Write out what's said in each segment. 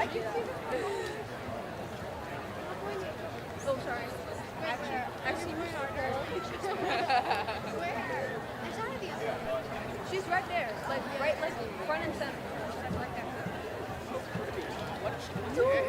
Oh, sorry. Actually, my daughter. Where? She's right there, like front and center. Right there. What is she doing?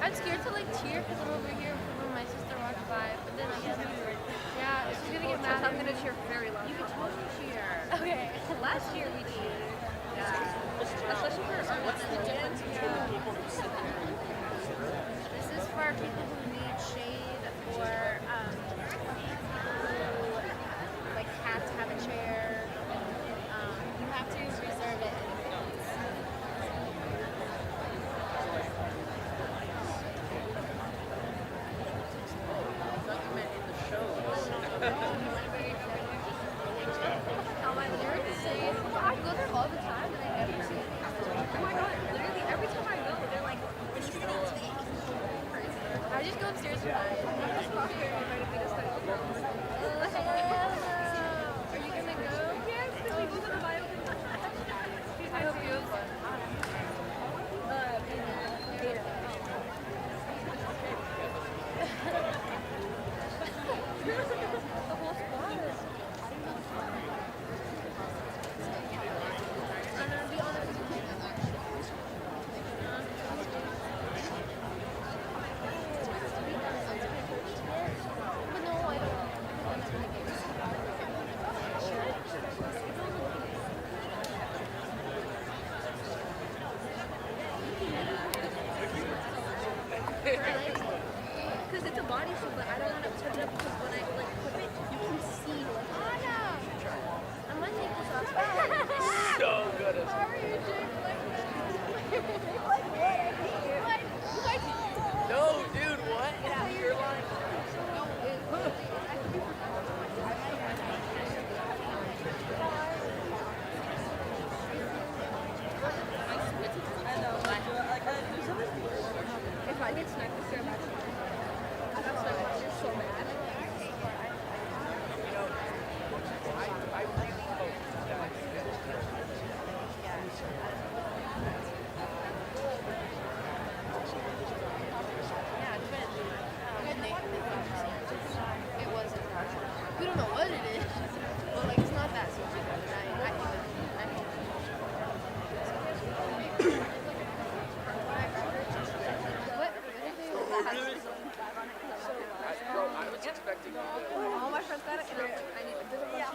I'm scared to like cheer because I'm over here when my sister walks by, but then I guess yeah, she's gonna get mad. I'm gonna cheer very loud. You can totally cheer. Okay. Last year we cheered. Yeah. Especially for our What's the difference between the people who sit there? This is for people who need shade or who like have to have a chair. You have to reserve it in advance. I thought you meant in the show. I go there all the time and I never see it. Oh my god, literally every time I go, they're like, I just go upstairs and buy it. I'm just walking there and try to meet us like, are you gonna go? Yes, because we go to the bio. I hope you have fun. The whole squad. I'm gonna be honest with you. But no, I don't. Because it's a bodysuit, but I don't want to touch it up because when I like put it, you can see like I'm gonna take this off. So good. How are you doing like that? No, dude, what? You're lying. If I get sniped this year, that's so much. You're so mad. I really hope that It wasn't. We don't know what it is, but like it's not that sweet. Bro, I was expecting you to. All my friends got it, and I need it. Yeah.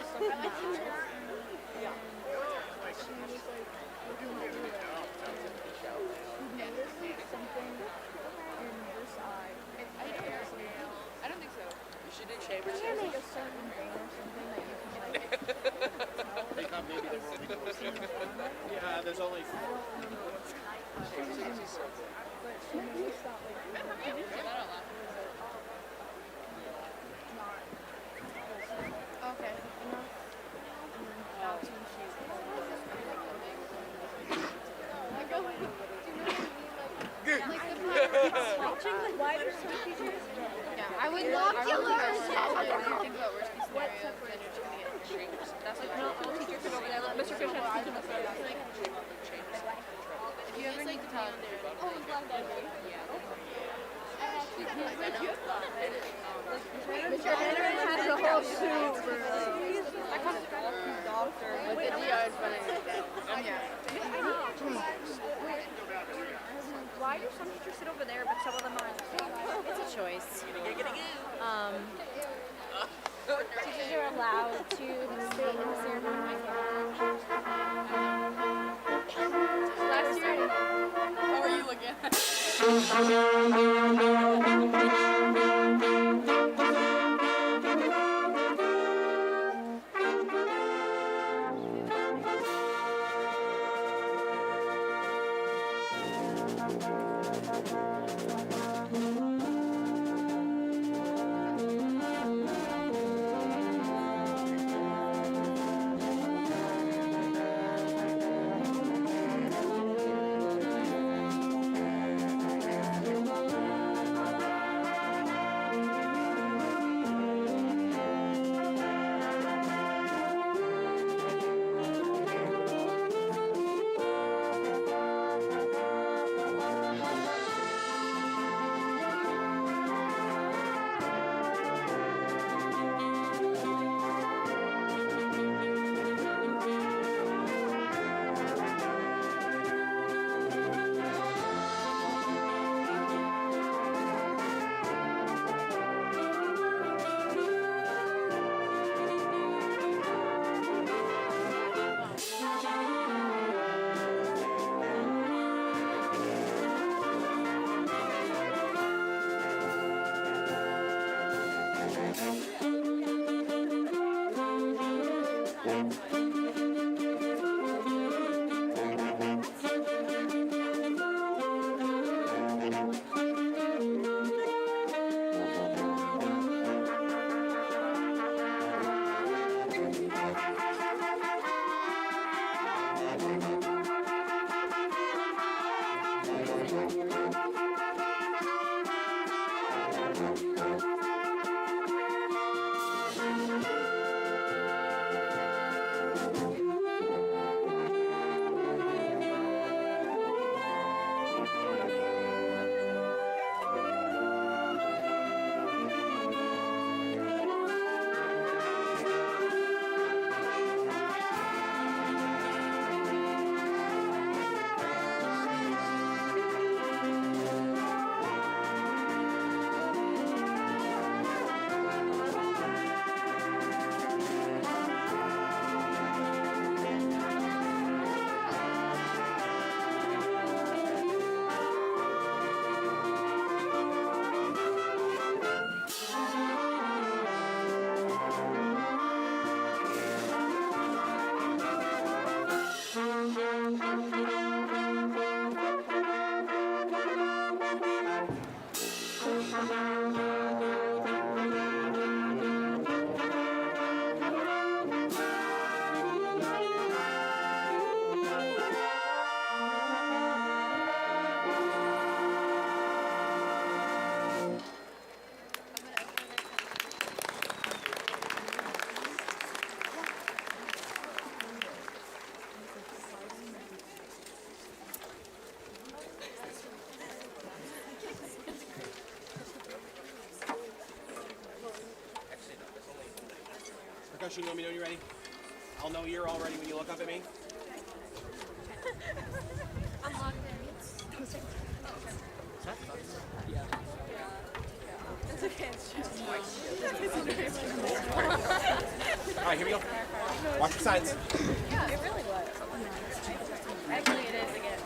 I don't think so. You should do chambers. They thought maybe they were only yeah, there's only Chambers is so good. Okay. Why do some teachers? Yeah, I would love to learn. Think about worst case scenario, then you're just gonna get changed. That's like No, all teachers sit over there. Let Mr. Fish have to teach us. If you ever need to talk, Oh, I'm glad that way. Mr. Henry has a whole suit, bro. with the DRs running. Why do some teachers sit over there, but some of them are in the same? It's a choice. Teachers are allowed to stay in the ceremony. Last year, How are you looking? Percussion, let me know you're ready. I'll know you're all ready when you look up at me. I'm logged in. All right, here we go. Watch your signs. yeah, it really was. Actually, it is again.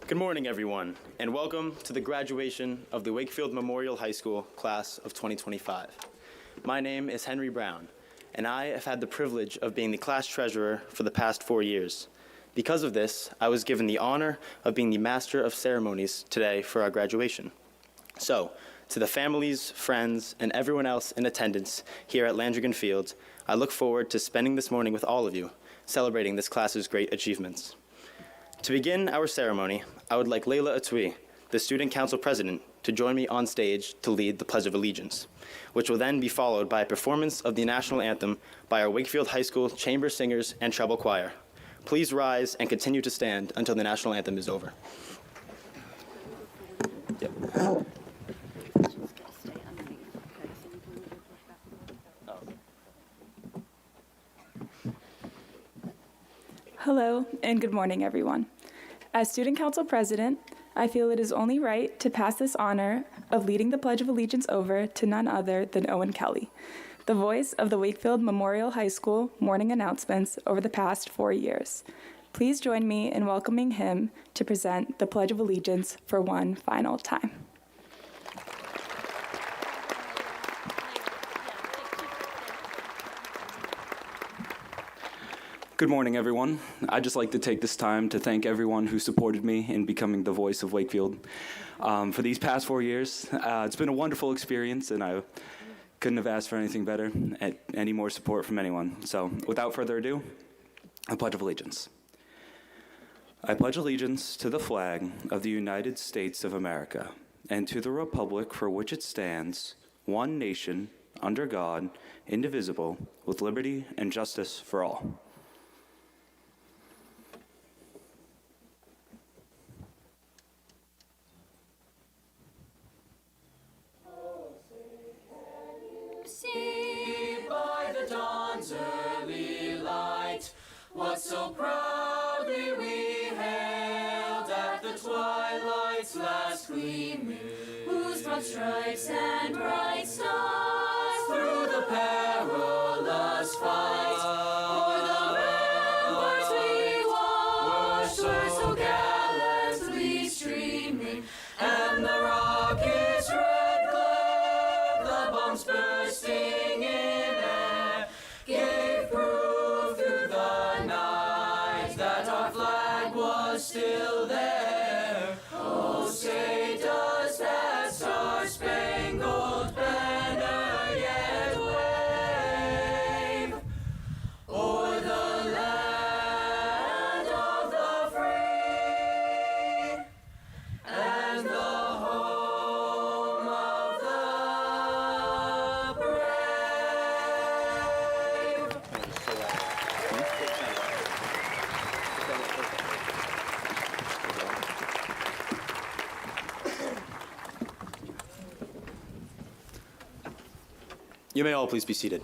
Good morning, everyone, and welcome to the graduation of the Wakefield Memorial High School class of 2025. My name is Henry Brown, and I have had the privilege of being the class treasurer for the past 4 years. Because of this, I was given the honor of being the master of ceremonies today for our graduation. So, to the families, friends, and everyone else in attendance here at Landrigan Field, I look forward to spending this morning with all of you, celebrating this class's great achievements. To begin our ceremony, I would like Layla Atui, the Student Council President, to join me on stage to lead the Pledge of Allegiance, which will then be followed by a performance of the National Anthem by our Wakefield High School Chamber Singers and Treble Choir. Please rise and continue to stand until the National Anthem is over. Yep. Hello, and good morning, everyone. As Student Council President, I feel it is only right to pass this honor of leading the Pledge of Allegiance over to none other than Owen Kelly, the voice of the Wakefield Memorial High School morning announcements over the past 4 years. Please join me in welcoming him to present the Pledge of Allegiance for one final time. Good morning, everyone. I'd just like to take this time to thank everyone who supported me in becoming the voice of Wakefield. For these past 4 years, it's been a wonderful experience, and I couldn't have asked for anything better, any more support from anyone. So without further ado, I pledge of allegiance. I pledge allegiance to the flag of the United States of America and to the republic for which it stands, one nation, under God, indivisible, with liberty and justice for all. See by the dawn's early light what so proudly we hailed at the twilight's last gleaming, whose broad stripes and bright stars through the perilous fight o'er the ramparts we watched were so gallantly streaming, and the rocket's red glare, the bombs bursting in air, gave proof through the night that our flag was still there. Oh, say does that star-spangled banner yet wave o'er the land of the free and the home of the brave. You may all please be seated.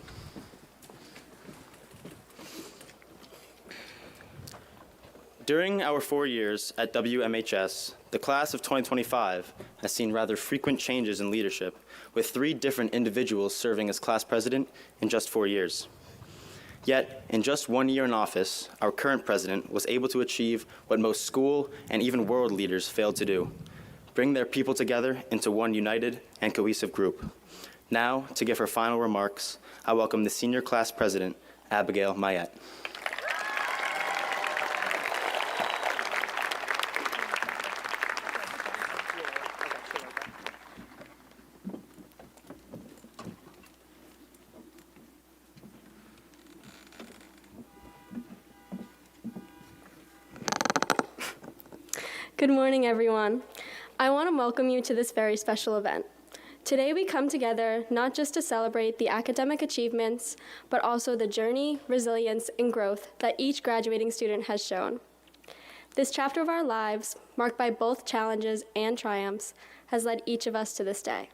During our 4 years at WMHS, the class of 2025 has seen rather frequent changes in leadership, with 3 different individuals serving as class president in just 4 years. Yet, in just 1 year in office, our current president was able to achieve what most school and even world leaders failed to do: bring their people together into one united and cohesive group. Now, to give her final remarks, I welcome the senior class president, Abigail Mayette. Good morning, everyone. I want to welcome you to this very special event. Today we come together not just to celebrate the academic achievements, but also the journey, resilience, and growth that each graduating student has shown. This chapter of our lives, marked by both challenges and triumphs, has led each of us to this day.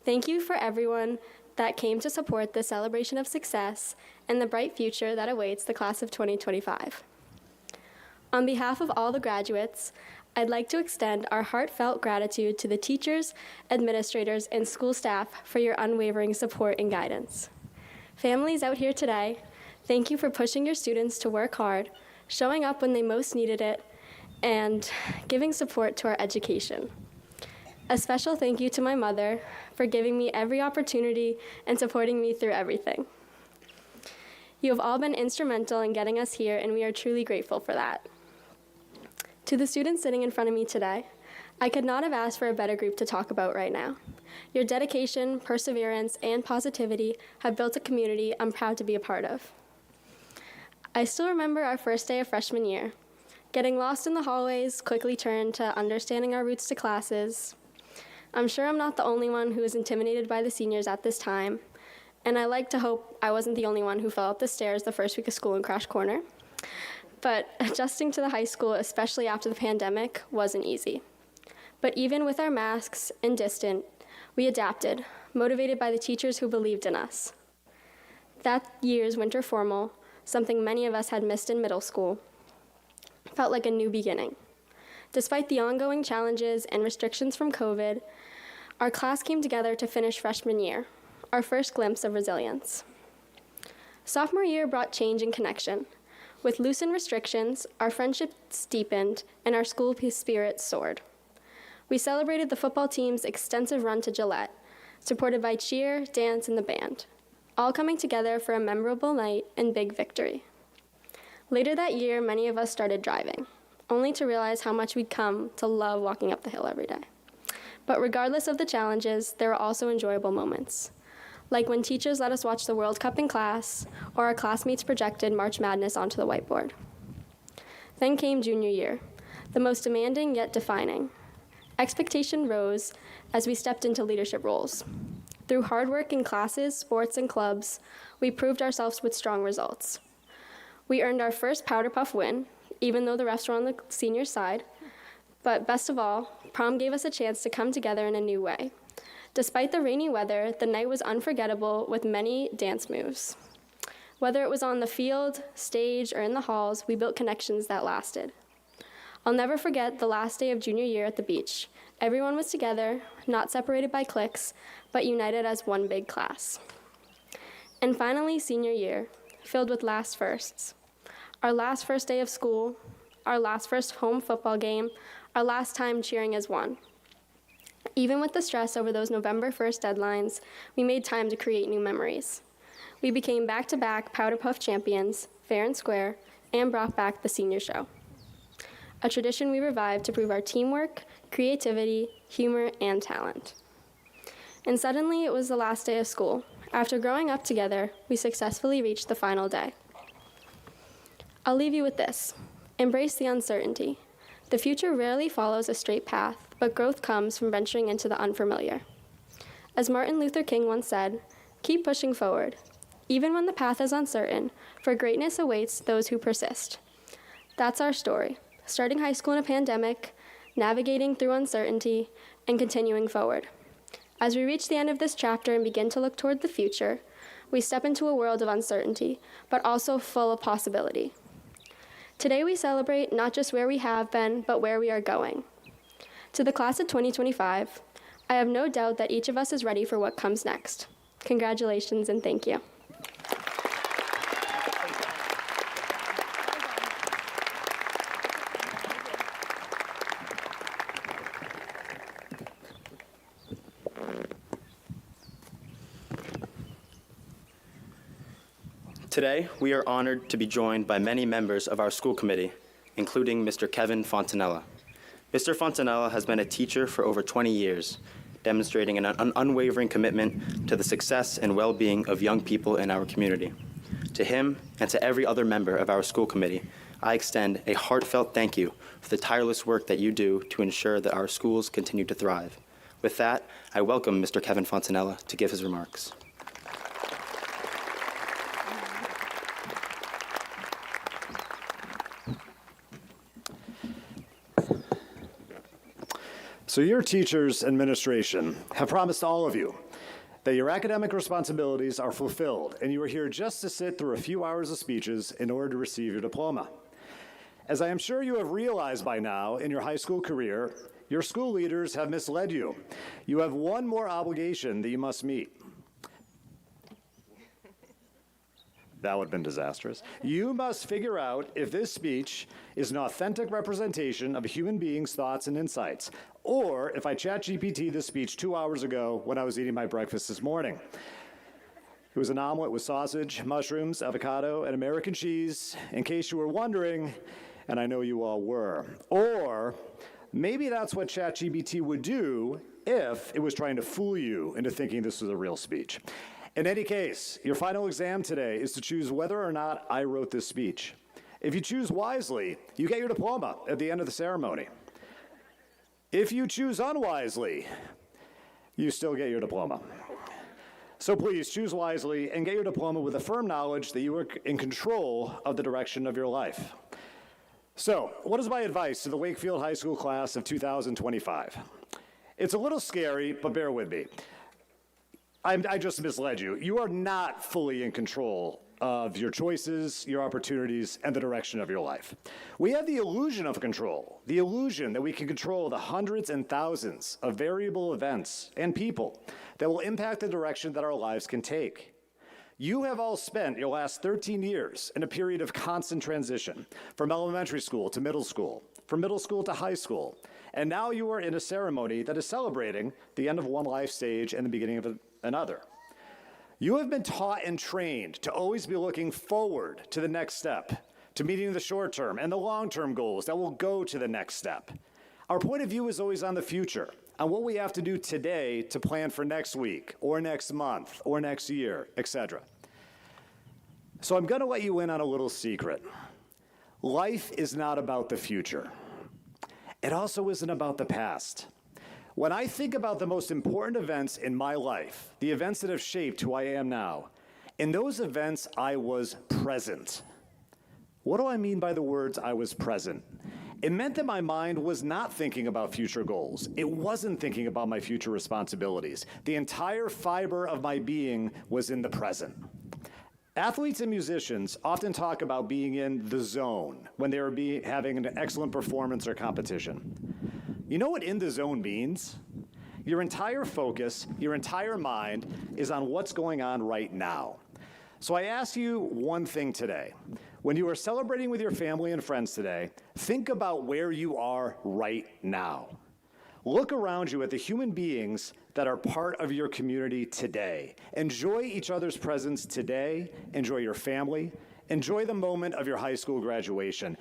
Thank you for everyone that came to support the celebration of success and the bright future that awaits the class of 2025. On behalf of all the graduates, I'd like to extend our heartfelt gratitude to the teachers, administrators, and school staff for your unwavering support and guidance. Families out here today, thank you for pushing your students to work hard, showing up when they most needed it, and giving support to our education. A special thank you to my mother for giving me every opportunity and supporting me through everything. You have all been instrumental in getting us here, and we are truly grateful for that. To the students sitting in front of me today, I could not have asked for a better group to talk about right now. Your dedication, perseverance, and positivity have built a community I'm proud to be a part of. I still remember our first day of freshman year. Getting lost in the hallways quickly turned to understanding our routes to classes. I'm sure I'm not the only one who was intimidated by the seniors at this time, and I like to hope I wasn't the only one who fell up the stairs the first week of school and crashed corner. But adjusting to the high school, especially after the pandemic, wasn't easy. But even with our masks and distant, we adapted, motivated by the teachers who believed in us. That year's winter formal, something many of us had missed in middle school, felt like a new beginning. Despite the ongoing challenges and restrictions from COVID, our class came together to finish freshman year, our first glimpse of resilience. Sophomore year brought change and connection. With loosened restrictions, our friendships deepened and our school spirit soared. We celebrated the football team's extensive run to Gillette, supported by cheer, dance, and the band, all coming together for a memorable night and big victory. Later that year, many of us started driving, only to realize how much we'd come to love walking up the hill every day. But regardless of the challenges, there were also enjoyable moments, like when teachers let us watch the World Cup in class, or our classmates projected March Madness onto the whiteboard. Then came junior year, the most demanding yet defining. Expectation rose as we stepped into leadership roles. Through hard work in classes, sports, and clubs, we proved ourselves with strong results. We earned our first Powder Puff win, even though the refs were on the senior side. But best of all, prom gave us a chance to come together in a new way. Despite the rainy weather, the night was unforgettable with many dance moves. Whether it was on the field, stage, or in the halls, we built connections that lasted. I'll never forget the last day of junior year at the beach. Everyone was together, not separated by cliques, but united as one big class. And finally, senior year, filled with last firsts. Our last first day of school, our last first home football game, our last time cheering as one. Even with the stress over those November 1st deadlines, we made time to create new memories. We became back-to-back Powder Puff champions, fair and square, and brought back the senior show. A tradition we revived to prove our teamwork, creativity, humor, and talent. And suddenly, it was the last day of school. After growing up together, we successfully reached the final day. I'll leave you with this. Embrace the uncertainty. The future rarely follows a straight path, but growth comes from venturing into the unfamiliar. As Martin Luther King once said, keep pushing forward, even when the path is uncertain, for greatness awaits those who persist. That's our story, starting high school in a pandemic, navigating through uncertainty, and continuing forward. As we reach the end of this chapter and begin to look toward the future, we step into a world of uncertainty, but also full of possibility. Today we celebrate not just where we have been, but where we are going. To the class of 2025, I have no doubt that each of us is ready for what comes next. Congratulations and thank you. Today, we are honored to be joined by many members of our school committee, including Mr. Kevin Fontanella. Mr. Fontanella has been a teacher for over 20 years, demonstrating an unwavering commitment to the success and well-being of young people in our community. To him and to every other member of our school committee, I extend a heartfelt thank you for the tireless work that you do to ensure that our schools continue to thrive. With that, I welcome Mr. Kevin Fontanella to give his remarks. So your teachers and administration have promised all of you that your academic responsibilities are fulfilled and you are here just to sit through a few hours of speeches in order to receive your diploma. As I am sure you have realized by now in your high school career, your school leaders have misled you. You have one more obligation that you must meet. That would have been disastrous. You must figure out if this speech is an authentic representation of a human being's thoughts and insights, or if I ChatGPT this speech 2 hours ago when I was eating my breakfast this morning. It was an omelet with sausage, mushrooms, avocado, and American cheese, in case you were wondering, and I know you all were. Or maybe that's what ChatGPT would do if it was trying to fool you into thinking this was a real speech. In any case, your final exam today is to choose whether or not I wrote this speech. If you choose wisely, you get your diploma at the end of the ceremony. If you choose unwisely, you still get your diploma. So please choose wisely and get your diploma with a firm knowledge that you are in control of the direction of your life. So, what is my advice to the Wakefield High School class of 2025? It's a little scary, but bear with me. I just misled you. You are not fully in control of your choices, your opportunities, and the direction of your life. We have the illusion of control, the illusion that we can control the hundreds and thousands of variable events and people that will impact the direction that our lives can take. You have all spent your last 13 years in a period of constant transition, from elementary school to middle school, from middle school to high school, and now you are in a ceremony that is celebrating the end of one life stage and the beginning of another. You have been taught and trained to always be looking forward to the next step, to meeting the short-term and the long-term goals that will go to the next step. Our point of view is always on the future, on what we have to do today to plan for next week, or next month, or next year, etc. So I'm going to let you in on a little secret. Life is not about the future. It also isn't about the past. When I think about the most important events in my life, the events that have shaped who I am now, in those events I was present. What do I mean by the words I was present? It meant that my mind was not thinking about future goals. It wasn't thinking about my future responsibilities. The entire fiber of my being was in the present. Athletes and musicians often talk about being in the zone when they are having an excellent performance or competition. You know what in the zone means? Your entire focus, your entire mind is on what's going on right now. So I ask you one thing today. When you are celebrating with your family and friends today, think about where you are right now. Look around you at the human beings that are part of your community today. Enjoy each other's presence today. Enjoy your family. Enjoy the moment of your high school graduation.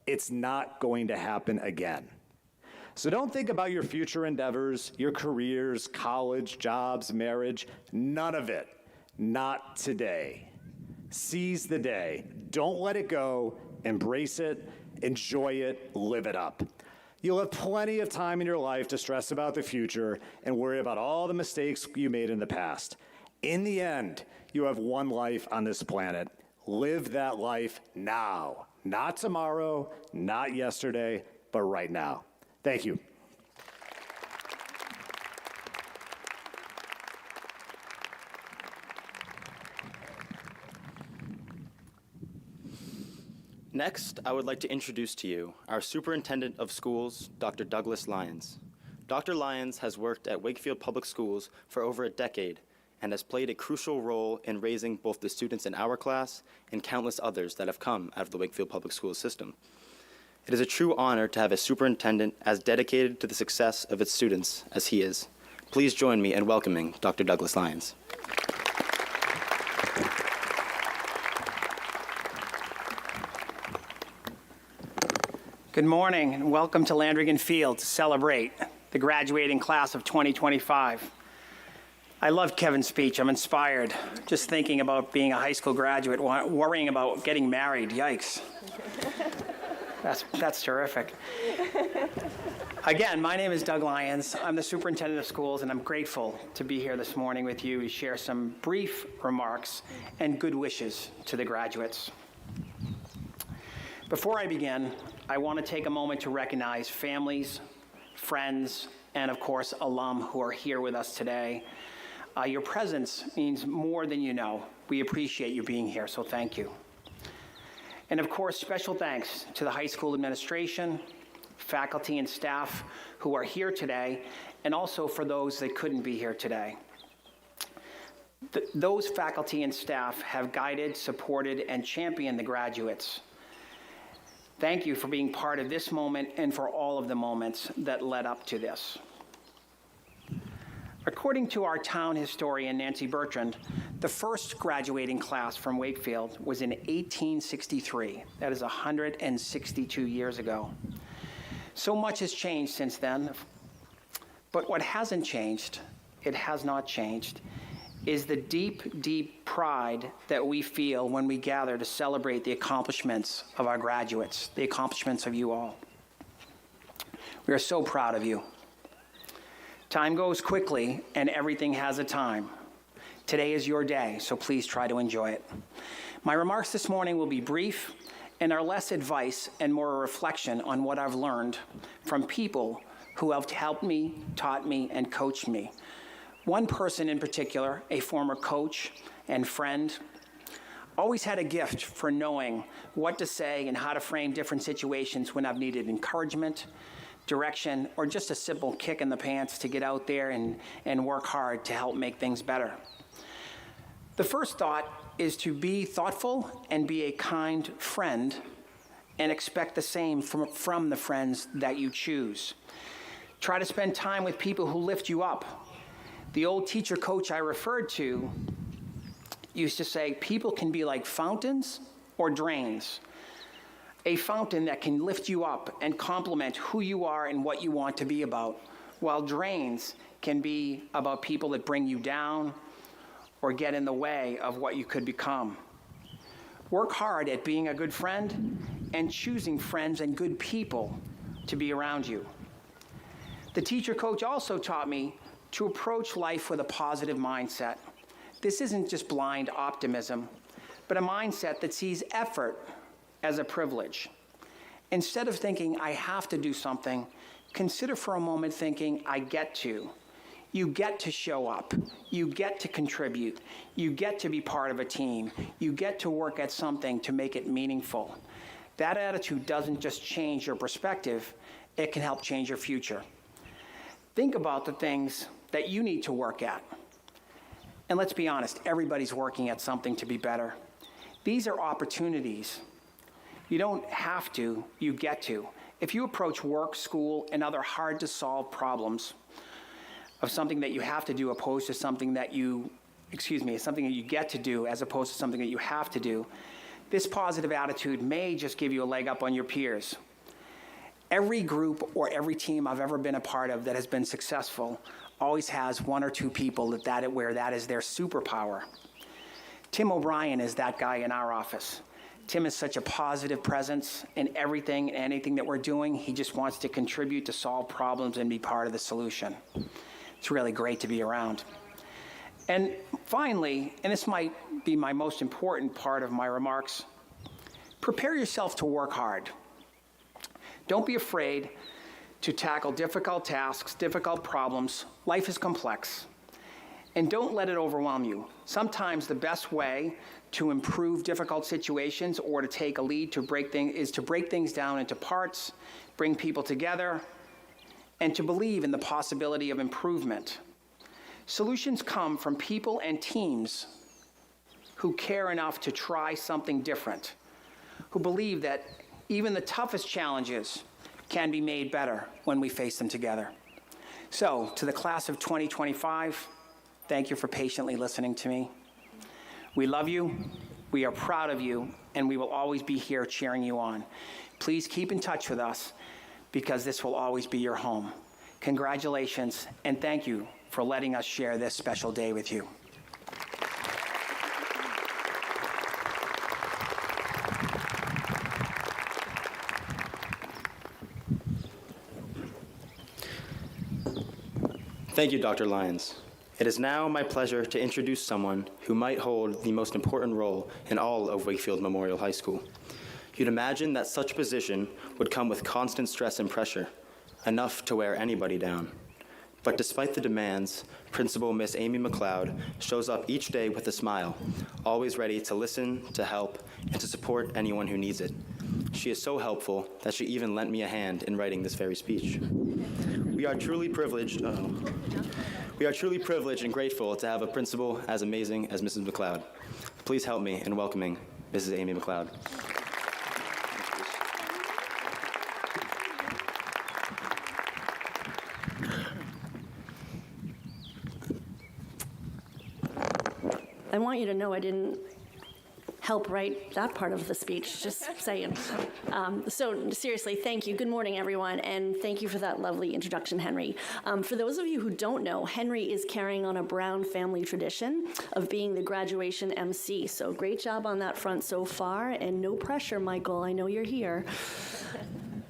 It's not going to happen again. So don't think about your future endeavors, your careers, college, jobs, marriage. None of it. Not today. Seize the day. Don't let it go. Embrace it. Enjoy it. Live it up. You'll have plenty of time in your life to stress about the future and worry about all the mistakes you made in the past. In the end, you have one life on this planet. Live that life now. Not tomorrow, not yesterday, but right now. Thank you. Next, I would like to introduce to you our Superintendent of Schools, Dr. Douglas Lyons. Dr. Lyons has worked at Wakefield Public Schools for over a decade and has played a crucial role in raising both the students in our class and countless others that have come out of the Wakefield Public Schools system. It is a true honor to have a superintendent as dedicated to the success of its students as he is. Please join me in welcoming Dr. Douglas Lyons. Good morning and welcome to Landrigan Field to celebrate the graduating class of 2025. I loved Kevin's speech. I'm inspired just thinking about being a high school graduate, worrying about getting married. Yikes. That's terrific. Again, my name is Doug Lyons. I'm the Superintendent of Schools, and I'm grateful to be here this morning with you to share some brief remarks and good wishes to the graduates. Before I begin, I want to take a moment to recognize families, friends, and of course, alum who are here with us today. Your presence means more than you know. We appreciate you being here, so thank you. And of course, special thanks to the high school administration, faculty and staff who are here today, and also for those that couldn't be here today. Those faculty and staff have guided, supported, and championed the graduates. Thank you for being part of this moment and for all of the moments that led up to this. According to our town historian, Nancy Bertrand, the first graduating class from Wakefield was in 1863. That is 162 years ago. So much has changed since then, but what hasn't changed, it has not changed, is the deep, deep pride that we feel when we gather to celebrate the accomplishments of our graduates, the accomplishments of you all. We are so proud of you. Time goes quickly, and everything has a time. Today is your day, so please try to enjoy it. My remarks this morning will be brief and are less advice and more a reflection on what I've learned from people who have helped me, taught me, and coached me. One person in particular, a former coach and friend, always had a gift for knowing what to say and how to frame different situations when I've needed encouragement, direction, or just a simple kick in the pants to get out there and work hard to help make things better. The first thought is to be thoughtful and be a kind friend and expect the same from the friends that you choose. Try to spend time with people who lift you up. The old teacher coach I referred to used to say, people can be like fountains or drains. A fountain that can lift you up and complement who you are and what you want to be about, while drains can be about people that bring you down or get in the way of what you could become. Work hard at being a good friend and choosing friends and good people to be around you. The teacher coach also taught me to approach life with a positive mindset. This isn't just blind optimism, but a mindset that sees effort as a privilege. Instead of thinking, I have to do something, consider for a moment thinking, I get to. You get to show up. You get to contribute. You get to be part of a team. You get to work at something to make it meaningful. That attitude doesn't just change your perspective, it can help change your future. Think about the things that you need to work at. And let's be honest, everybody's working at something to be better. These are opportunities. You don't have to, you get to. If you approach work, school, and other hard to solve problems of something that you have to do opposed to something that something that you get to do as opposed to something that you have to do, this positive attitude may just give you a leg up on your peers. Every group or every team I've ever been a part of that has been successful always has one or two people where that is their superpower. Tim O'Brien is that guy in our office. Tim is such a positive presence in everything and anything that we're doing. He just wants to contribute to solve problems and be part of the solution. It's really great to be around. And finally, and this might be my most important part of my remarks, prepare yourself to work hard. Don't be afraid to tackle difficult tasks, difficult problems. Life is complex. And don't let it overwhelm you. Sometimes the best way to improve difficult situations or to take a lead is to break things down into parts, bring people together, and to believe in the possibility of improvement. Solutions come from people and teams who care enough to try something different, who believe that even the toughest challenges can be made better when we face them together. So, to the class of 2025, thank you for patiently listening to me. We love you, we are proud of you, and we will always be here cheering you on. Please keep in touch with us because this will always be your home. Congratulations, and thank you for letting us share this special day with you. Thank you, Dr. Lyons. It is now my pleasure to introduce someone who might hold the most important role in all of Wakefield Memorial High School. You'd imagine that such a position would come with constant stress and pressure, enough to wear anybody down. But despite the demands, Principal Miss Amy McLeod shows up each day with a smile, always ready to listen, to help, and to support anyone who needs it. She is so helpful that she even lent me a hand in writing this very speech. We are truly privileged We are truly privileged and grateful to have a principal as amazing as Mrs. McLeod. Please help me in welcoming Mrs. Amy McLeod. I want you to know I didn't help write that part of the speech, just saying. So seriously, thank you. Good morning, everyone, and thank you for that lovely introduction, Henry. For those of you who don't know, Henry is carrying on a Brown family tradition of being the graduation MC, so great job on that front so far, and no pressure, Michael, I know you're here.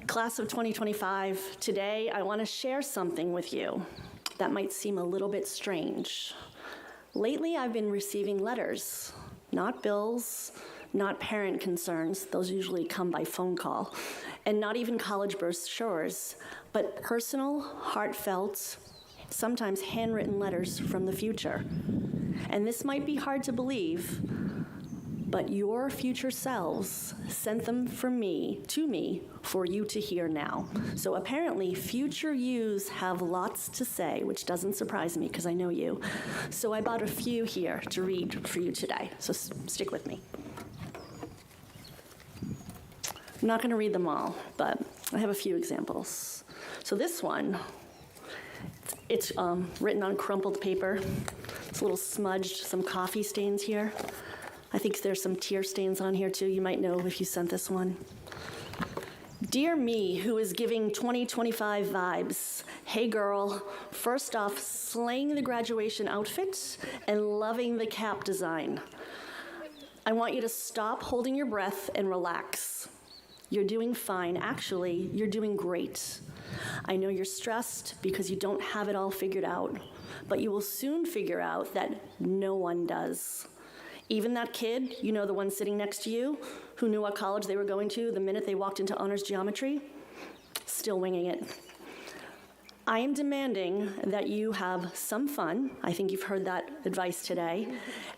Class of 2025, today I want to share something with you that might seem a little bit strange. Lately, I've been receiving letters, not bills, not parent concerns, those usually come by phone call, and not even college brochures, but personal, heartfelt, sometimes handwritten letters from the future. And this might be hard to believe, but your future selves sent them from me, to me, for you to hear now. So apparently, future yous have lots to say, which doesn't surprise me because I know you. So I brought a few here to read for you today, so stick with me. I'm not gonna read them all, but I have a few examples. So this one, it's written on crumpled paper. It's a little smudged, some coffee stains here. I think there's some tear stains on here too. You might know if you sent this one. Dear me, who is giving 2025 vibes. Hey girl, first off, slaying the graduation outfit and loving the cap design. I want you to stop holding your breath and relax. You're doing fine. Actually, you're doing great. I know you're stressed because you don't have it all figured out, but you will soon figure out that no one does. Even that kid, you know, the one sitting next to you, who knew what college they were going to the minute they walked into honors geometry, still winging it. I am demanding that you have some fun, I think you've heard that advice today,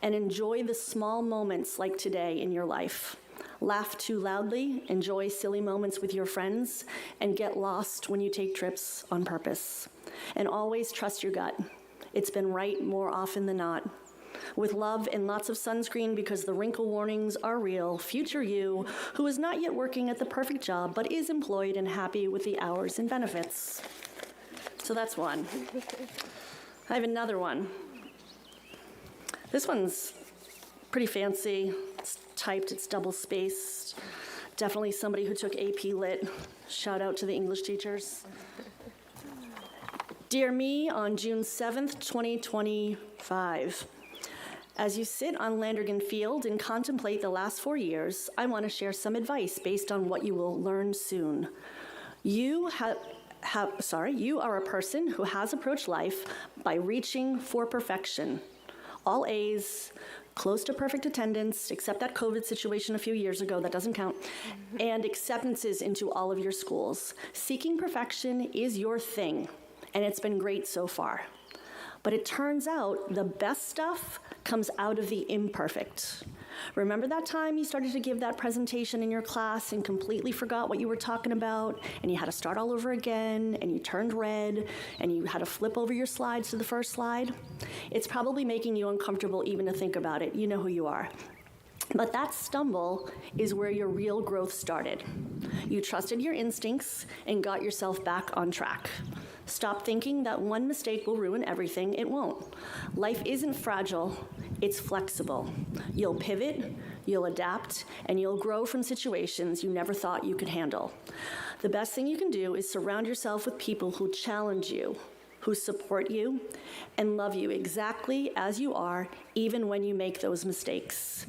and enjoy the small moments like today in your life. Laugh too loudly, enjoy silly moments with your friends, and get lost when you take trips on purpose. And always trust your gut. It's been right more often than not. With love and lots of sunscreen because the wrinkle warnings are real, future you, who is not yet working at the perfect job, but is employed and happy with the hours and benefits. So that's one. I have another one. This one's pretty fancy. It's typed, it's double-spaced. Definitely somebody who took AP Lit. Shout out to the English teachers. Dear me, on June 7th, 2025. As you sit on Landrigan Field and contemplate the last 4 years, I want to share some advice based on what you will learn soon. You are a person who has approached life by reaching for perfection. All A's, close to perfect attendance, except that COVID situation a few years ago, that doesn't count, and acceptances into all of your schools. Seeking perfection is your thing, and it's been great so far. But it turns out the best stuff comes out of the imperfect. Remember that time you started to give that presentation in your class and completely forgot what you were talking about, and you had to start all over again, and you turned red, and you had to flip over your slides to the first slide? It's probably making you uncomfortable even to think about it. You know who you are. But that stumble is where your real growth started. You trusted your instincts and got yourself back on track. Stop thinking that one mistake will ruin everything. It won't. Life isn't fragile, it's flexible. You'll pivot, you'll adapt, and you'll grow from situations you never thought you could handle. The best thing you can do is surround yourself with people who challenge you, who support you, and love you exactly as you are, even when you make those mistakes.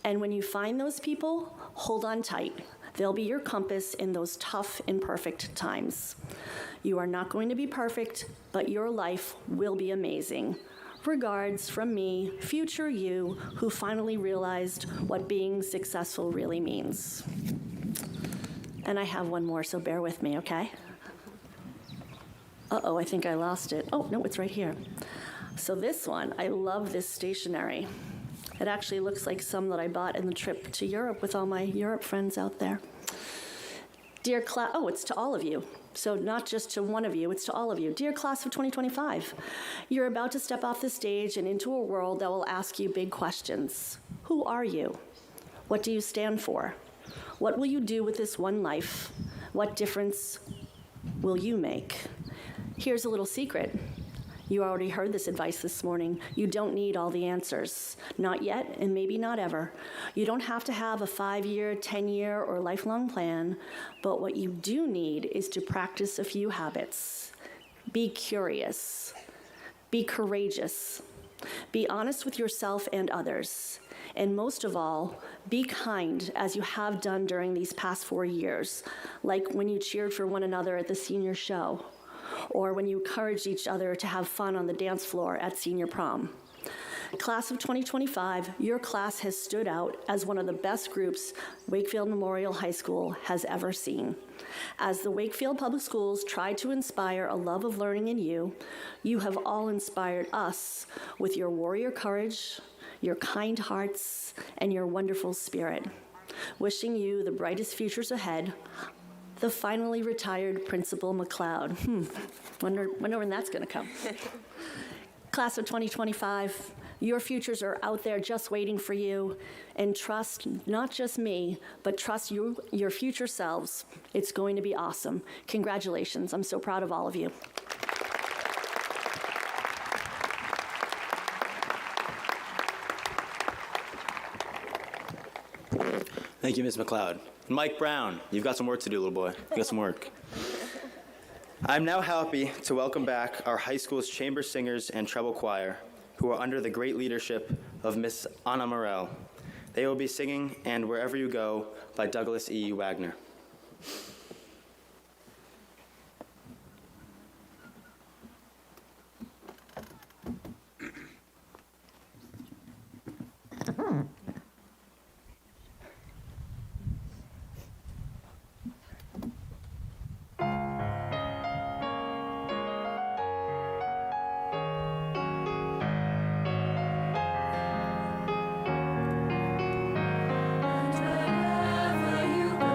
And when you find those people, hold on tight. They'll be your compass in those tough, imperfect times. You are not going to be perfect, but your life will be amazing. Regards from me, future you, who finally realized what being successful really means. And I have one more, so bear with me, okay? Uh-oh, I think I lost it. Oh, no, it's right here. So this one, I love this stationery. It actually looks like some that I bought in the trip to Europe with all my Europe friends out there. Dear class, oh, it's to all of you. So not just to one of you, it's to all of you. Dear class of 2025, you're about to step off the stage and into a world that will ask you big questions. Who are you? What do you stand for? What will you do with this one life? What difference will you make? Here's a little secret. You already heard this advice this morning. You don't need all the answers. Not yet, and maybe not ever. You don't have to have a 5-year, 10-year, or lifelong plan, but what you do need is to practice a few habits. Be curious. Be courageous. Be honest with yourself and others. And most of all, be kind as you have done during these past 4 years, like when you cheered for one another at the senior show, or when you encouraged each other to have fun on the dance floor at senior prom. Class of 2025, your class has stood out as one of the best groups Wakefield Memorial High School has ever seen. As the Wakefield Public Schools tried to inspire a love of learning in you, you have all inspired us with your warrior courage, your kind hearts, and your wonderful spirit. Wishing you the brightest futures ahead, the finally retired Principal McLeod. Wonder when that's gonna come. Class of 2025, your futures are out there just waiting for you, and trust not just me, but trust you, your future selves. It's going to be awesome. Congratulations, I'm so proud of all of you. Thank you, Ms. McLeod. Mike Brown, you've got some work to do, little boy. You got some work. I'm now happy to welcome back our high school's chamber singers and treble choir, who are under the great leadership of Miss Anna Morel. They will be singing "And Wherever You Go" by Douglas E. Wagner. Wherever you go,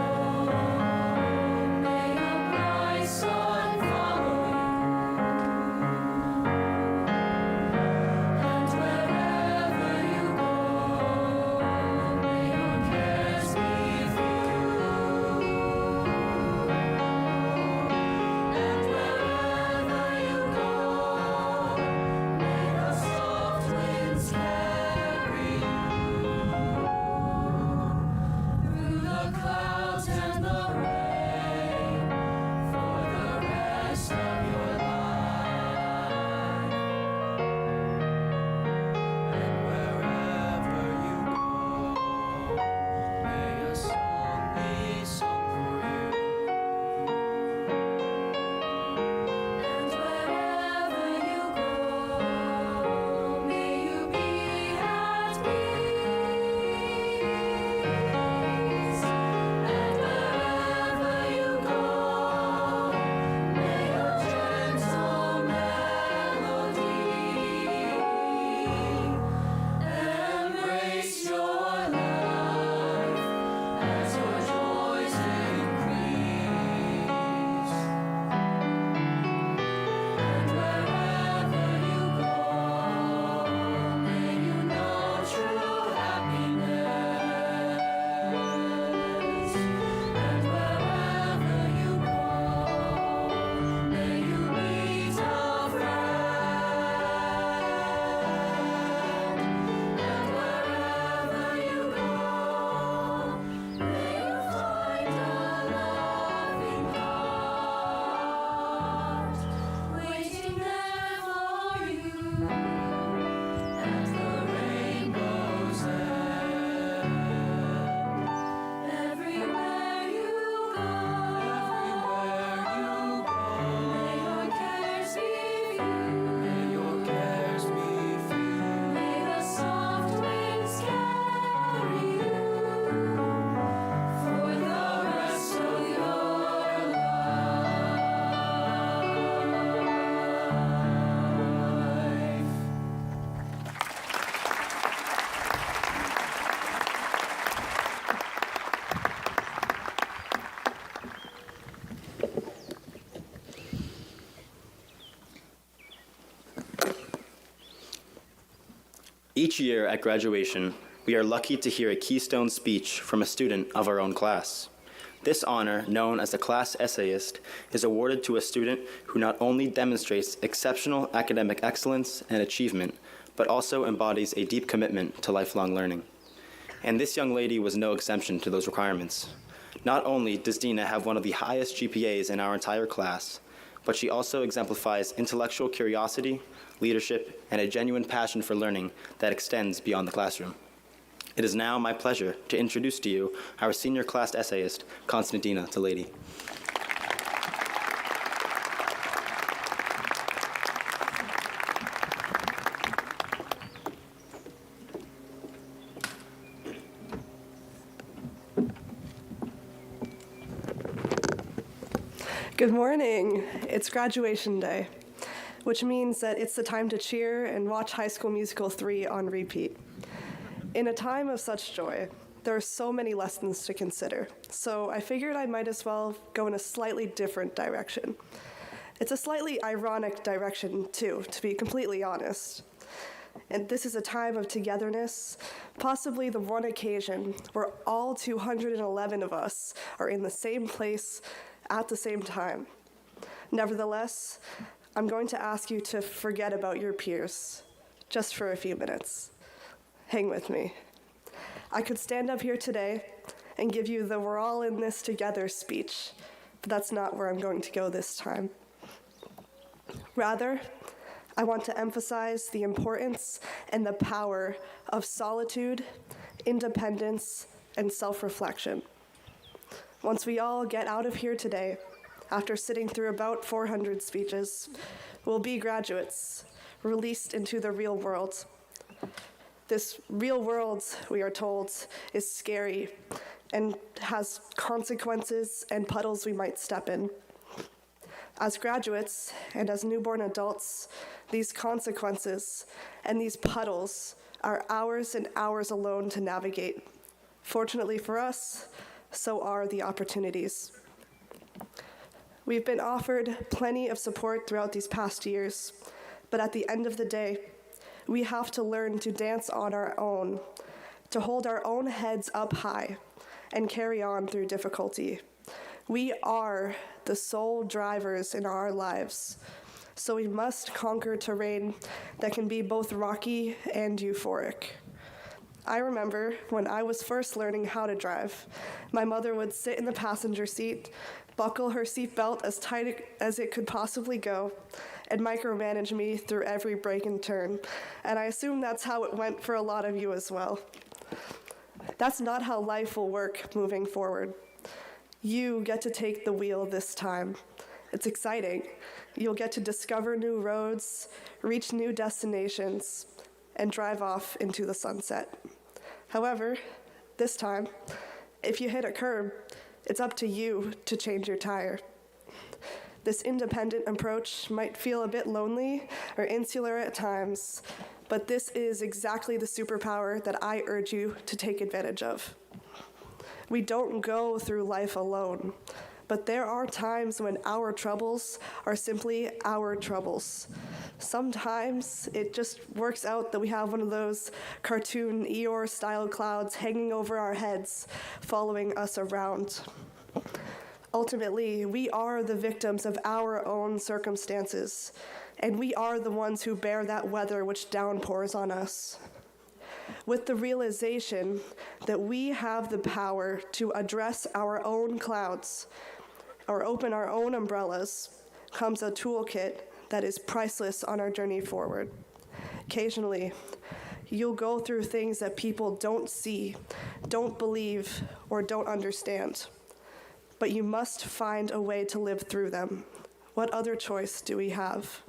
Each year at graduation, we are lucky to hear a keystone speech from a student of our own class. This honor, known as the class essayist, is awarded to a student who not only demonstrates exceptional academic excellence and achievement, but also embodies a deep commitment to lifelong learning. And this young lady was no exception to those requirements. Not only does Dina have one of the highest GPAs in our entire class, but she also exemplifies intellectual curiosity, leadership, and a genuine passion for learning that extends beyond the classroom. It is now my pleasure to introduce to you our senior class essayist, Constantina Talady. Good morning. It's graduation day, which means that it's the time to cheer and watch High School Musical 3 on repeat. In a time of such joy, there are so many lessons to consider, so I figured I might as well go in a slightly different direction. It's a slightly ironic direction, too, to be completely honest. And this is a time of togetherness, possibly the one occasion where all 211 of us are in the same place at the same time. Nevertheless, I'm going to ask you to forget about your peers, just for a few minutes. Hang with me. I could stand up here today and give you the "we're all in this together" speech, but that's not where I'm going to go this time. Rather, I want to emphasize the importance and the power of solitude, independence, and self-reflection. Once we all get out of here today, after sitting through about 400 speeches, we'll be graduates, released into the real world. This real world, we are told, is scary and has consequences and puddles we might step in. As graduates and as newborn adults, these consequences and these puddles are hours and hours alone to navigate. Fortunately for us, so are the opportunities. We've been offered plenty of support throughout these past years, but at the end of the day, we have to learn to dance on our own, to hold our own heads up high, and carry on through difficulty. We are the sole drivers in our lives, so we must conquer terrain that can be both rocky and euphoric. I remember when I was first learning how to drive, my mother would sit in the passenger seat, buckle her seatbelt as tight as it could possibly go, and micromanage me through every break and turn. And I assume that's how it went for a lot of you as well. That's not how life will work moving forward. You get to take the wheel this time. It's exciting. You'll get to discover new roads, reach new destinations, and drive off into the sunset. However, this time, if you hit a curb, it's up to you to change your tire. This independent approach might feel a bit lonely or insular at times, but this is exactly the superpower that I urge you to take advantage of. We don't go through life alone, but there are times when our troubles are simply our troubles. Sometimes it just works out that we have one of those cartoon Eeyore-style clouds hanging over our heads, following us around. Ultimately, we are the victims of our own circumstances, and we are the ones who bear that weather which downpours on us. With the realization that we have the power to address our own clouds or open our own umbrellas comes a toolkit that is priceless on our journey forward. Occasionally, you'll go through things that people don't see, don't believe, or don't understand. But you must find a way to live through them. What other choice do we have?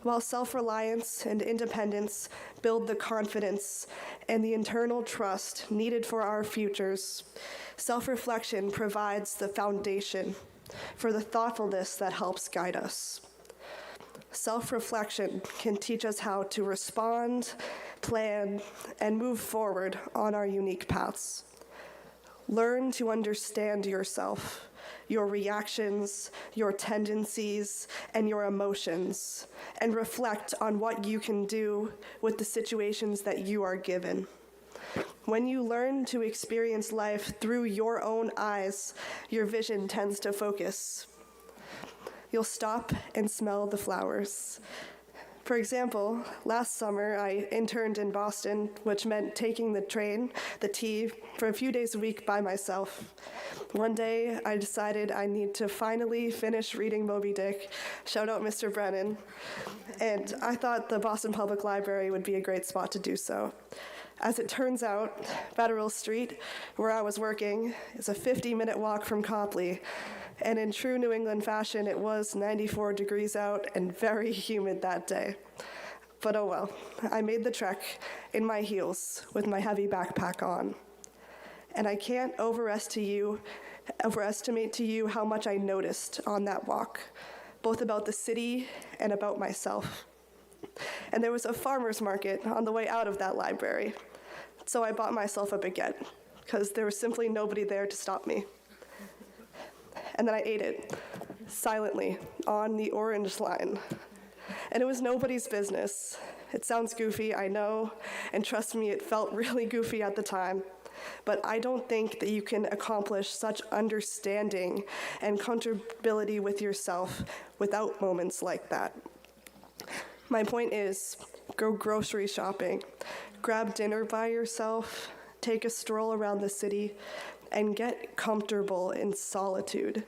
While self-reliance and independence build the confidence and the internal trust needed for our futures, self-reflection provides the foundation for the thoughtfulness that helps guide us. Self-reflection can teach us how to respond, plan, and move forward on our unique paths. Learn to understand yourself, your reactions, your tendencies, and your emotions, and reflect on what you can do with the situations that you are given. When you learn to experience life through your own eyes, your vision tends to focus. You'll stop and smell the flowers. For example, last summer I interned in Boston, which meant taking the train, the T, for a few days a week by myself. One day I decided I need to finally finish reading Moby Dick, shout out Mr. Brennan, and I thought the Boston Public Library would be a great spot to do so. As it turns out, Federal Street, where I was working, is a 50-minute walk from Copley, and in true New England fashion, it was 94 degrees out and very humid that day. But oh well, I made the trek in my heels with my heavy backpack on. And I can't overestimate to you how much I noticed on that walk, both about the city and about myself. And there was a farmer's market on the way out of that library, so I bought myself a baguette, because there was simply nobody there to stop me. And then I ate it, silently, on the orange line. And it was nobody's business. It sounds goofy, I know, and trust me, it felt really goofy at the time. But I don't think that you can accomplish such understanding and comfortability with yourself without moments like that. My point is, go grocery shopping, grab dinner by yourself, take a stroll around the city, and get comfortable in solitude.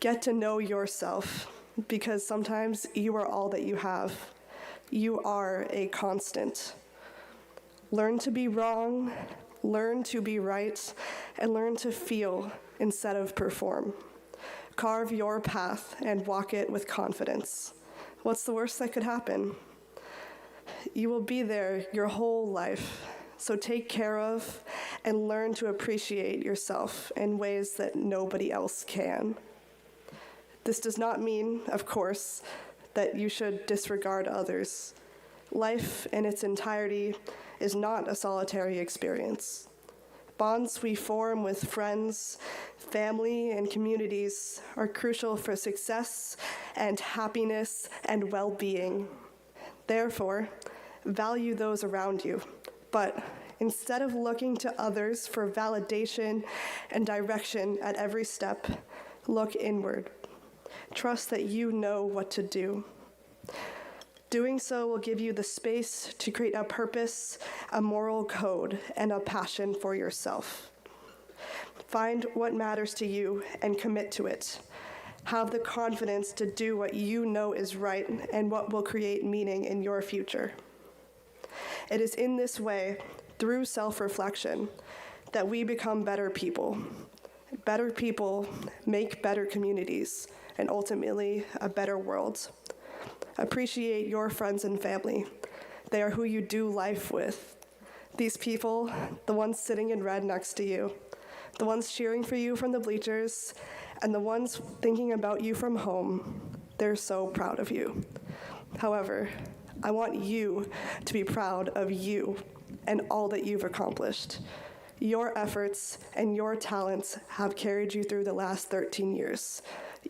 Get to know yourself, because sometimes you are all that you have. You are a constant. Learn to be wrong, learn to be right, and learn to feel instead of perform. Carve your path and walk it with confidence. What's the worst that could happen? You will be there your whole life. So take care of and learn to appreciate yourself in ways that nobody else can. This does not mean, of course, that you should disregard others. Life in its entirety is not a solitary experience. Bonds we form with friends, family, and communities are crucial for success and happiness and well-being. Therefore, value those around you. But instead of looking to others for validation and direction at every step, look inward. Trust that you know what to do. Doing so will give you the space to create a purpose, a moral code, and a passion for yourself. Find what matters to you and commit to it. Have the confidence to do what you know is right and what will create meaning in your future. It is in this way, through self-reflection, that we become better people. Better people make better communities, and ultimately a better world. Appreciate your friends and family. They are who you do life with. These people, the ones sitting in red next to you, the ones cheering for you from the bleachers, and the ones thinking about you from home, they're so proud of you. However, I want you to be proud of you and all that you've accomplished. Your efforts and your talents have carried you through the last 13 years.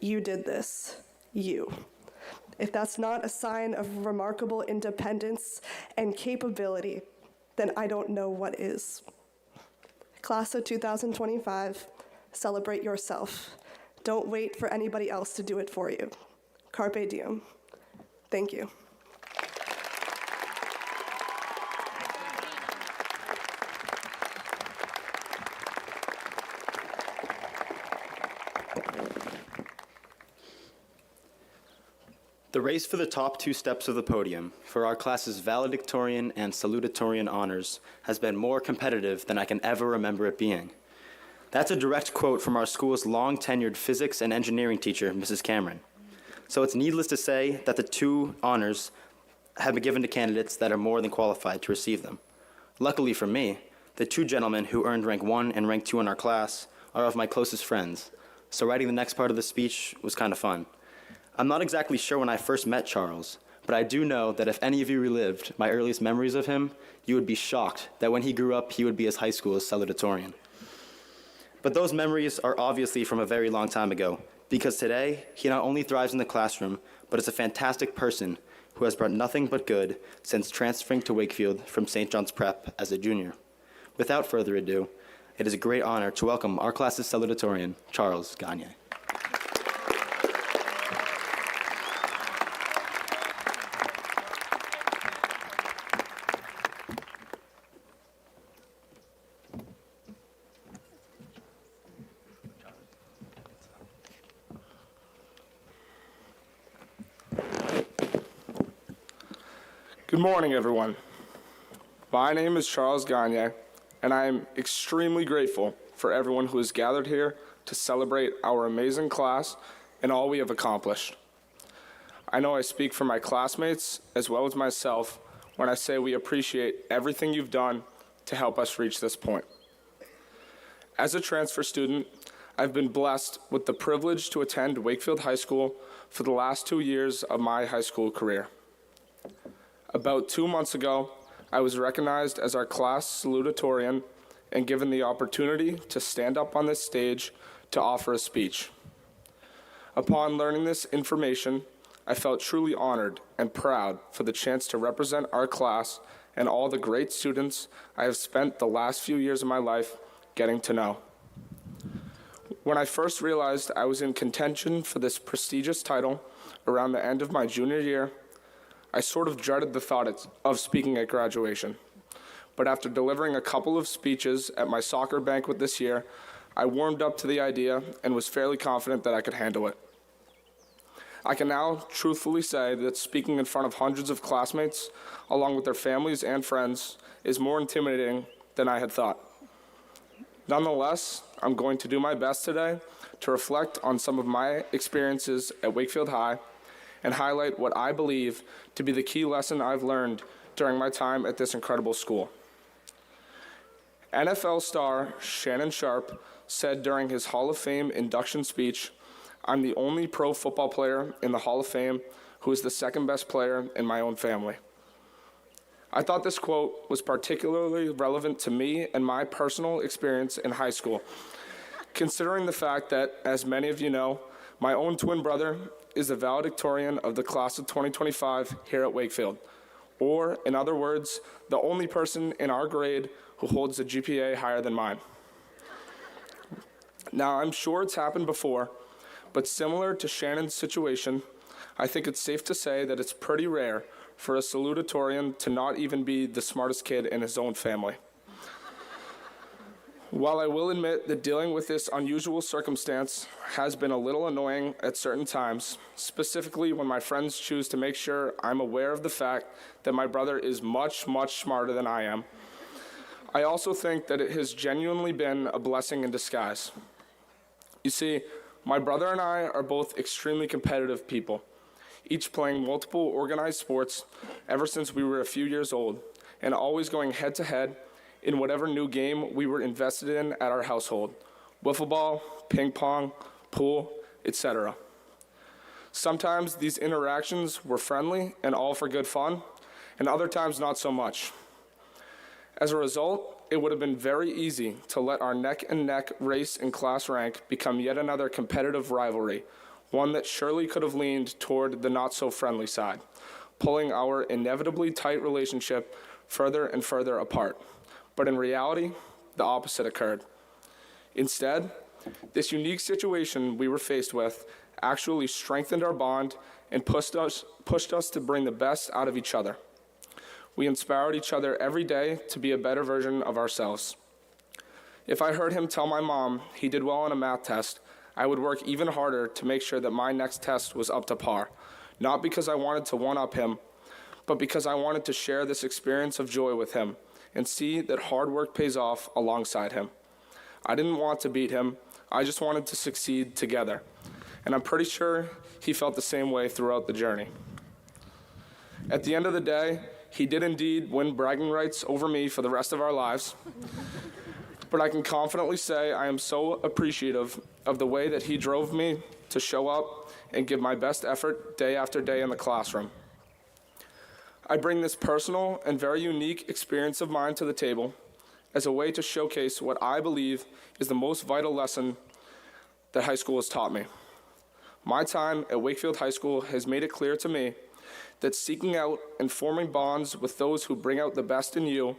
You did this. You. If that's not a sign of remarkable independence and capability, then I don't know what is. Class of 2025, celebrate yourself. Don't wait for anybody else to do it for you. Carpe diem. Thank you. The race for the top two steps of the podium for our class's Valedictorian and Salutatorian honors has been more competitive than I can ever remember it being. That's a direct quote from our school's long-tenured physics and engineering teacher, Mrs. Cameron. So it's needless to say that the two honors have been given to candidates that are more than qualified to receive them. Luckily for me, the two gentlemen who earned rank 1 and rank 2 in our class are of my closest friends, so writing the next part of the speech was kind of fun. I'm not exactly sure when I first met Charles, but I do know that if any of you relived my earliest memories of him, you would be shocked that when he grew up, he would be as high school as Salutatorian. But those memories are obviously from a very long time ago, because today he not only thrives in the classroom, but is a fantastic person who has brought nothing but good since transferring to Wakefield from St. John's Prep as a junior. Without further ado, it is a great honor to welcome our class's Salutatorian, Charles Gagne. Good morning, everyone. My name is Charles Gagne, and I am extremely grateful for everyone who has gathered here to celebrate our amazing class and all we have accomplished. I know I speak for my classmates as well as myself when I say we appreciate everything you've done to help us reach this point. As a transfer student, I've been blessed with the privilege to attend Wakefield High School for the last 2 years of my high school career. About 2 months ago, I was recognized as our class salutatorian and given the opportunity to stand up on this stage to offer a speech. Upon learning this information, I felt truly honored and proud for the chance to represent our class and all the great students I have spent the last few years of my life getting to know. When I first realized I was in contention for this prestigious title around the end of my junior year, I sort of dreaded the thought of speaking at graduation. But after delivering a couple of speeches at my soccer banquet this year, I warmed up to the idea and was fairly confident that I could handle it. I can now truthfully say that speaking in front of hundreds of classmates, along with their families and friends, is more intimidating than I had thought. Nonetheless, I'm going to do my best today to reflect on some of my experiences at Wakefield High and highlight what I believe to be the key lesson I've learned during my time at this incredible school. NFL star Shannon Sharpe said during his Hall of Fame induction speech, "I'm the only pro football player in the Hall of Fame who is the second best player in my own family." I thought this quote was particularly relevant to me and my personal experience in high school, considering the fact that, as many of you know, my own twin brother is the valedictorian of the class of 2025 here at Wakefield, or, in other words, the only person in our grade who holds a GPA higher than mine. Now, I'm sure it's happened before, but similar to Shannon's situation, I think it's safe to say that it's pretty rare for a salutatorian to not even be the smartest kid in his own family. While I will admit that dealing with this unusual circumstance has been a little annoying at certain times, specifically when my friends choose to make sure I'm aware of the fact that my brother is much, much smarter than I am, I also think that it has genuinely been a blessing in disguise. You see, my brother and I are both extremely competitive people, each playing multiple organized sports ever since we were a few years old, and always going head-to-head in whatever new game we were invested in at our household: wiffle ball, ping pong, pool, etc. Sometimes these interactions were friendly and all for good fun, and other times not so much. As a result, it would have been very easy to let our neck-and-neck race in class rank become yet another competitive rivalry, one that surely could have leaned toward the not-so-friendly side, pulling our inevitably tight relationship further and further apart. But in reality, the opposite occurred. Instead, this unique situation we were faced with actually strengthened our bond and pushed us to bring the best out of each other. We inspired each other every day to be a better version of ourselves. If I heard him tell my mom he did well on a math test, I would work even harder to make sure that my next test was up to par, not because I wanted to one-up him, but because I wanted to share this experience of joy with him and see that hard work pays off alongside him. I didn't want to beat him, I just wanted to succeed together. And I'm pretty sure he felt the same way throughout the journey. At the end of the day, he did indeed win bragging rights over me for the rest of our lives. But I can confidently say I am so appreciative of the way that he drove me to show up and give my best effort day after day in the classroom. I bring this personal and very unique experience of mine to the table, as a way to showcase what I believe is the most vital lesson that high school has taught me. My time at Wakefield High School has made it clear to me that seeking out and forming bonds with those who bring out the best in you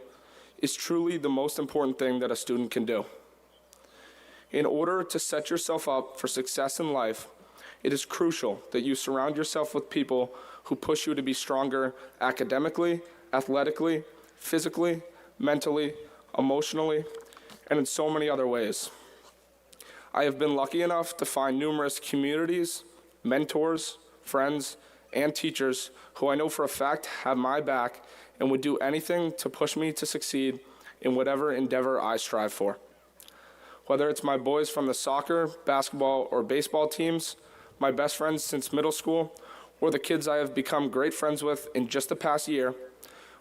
is truly the most important thing that a student can do. In order to set yourself up for success in life, it is crucial that you surround yourself with people who push you to be stronger academically, athletically, physically, mentally, emotionally, and in so many other ways. I have been lucky enough to find numerous communities, mentors, friends, and teachers who I know for a fact have my back and would do anything to push me to succeed in whatever endeavor I strive for. Whether it's my boys from the soccer, basketball, or baseball teams, my best friends since middle school, or the kids I have become great friends with in just the past year,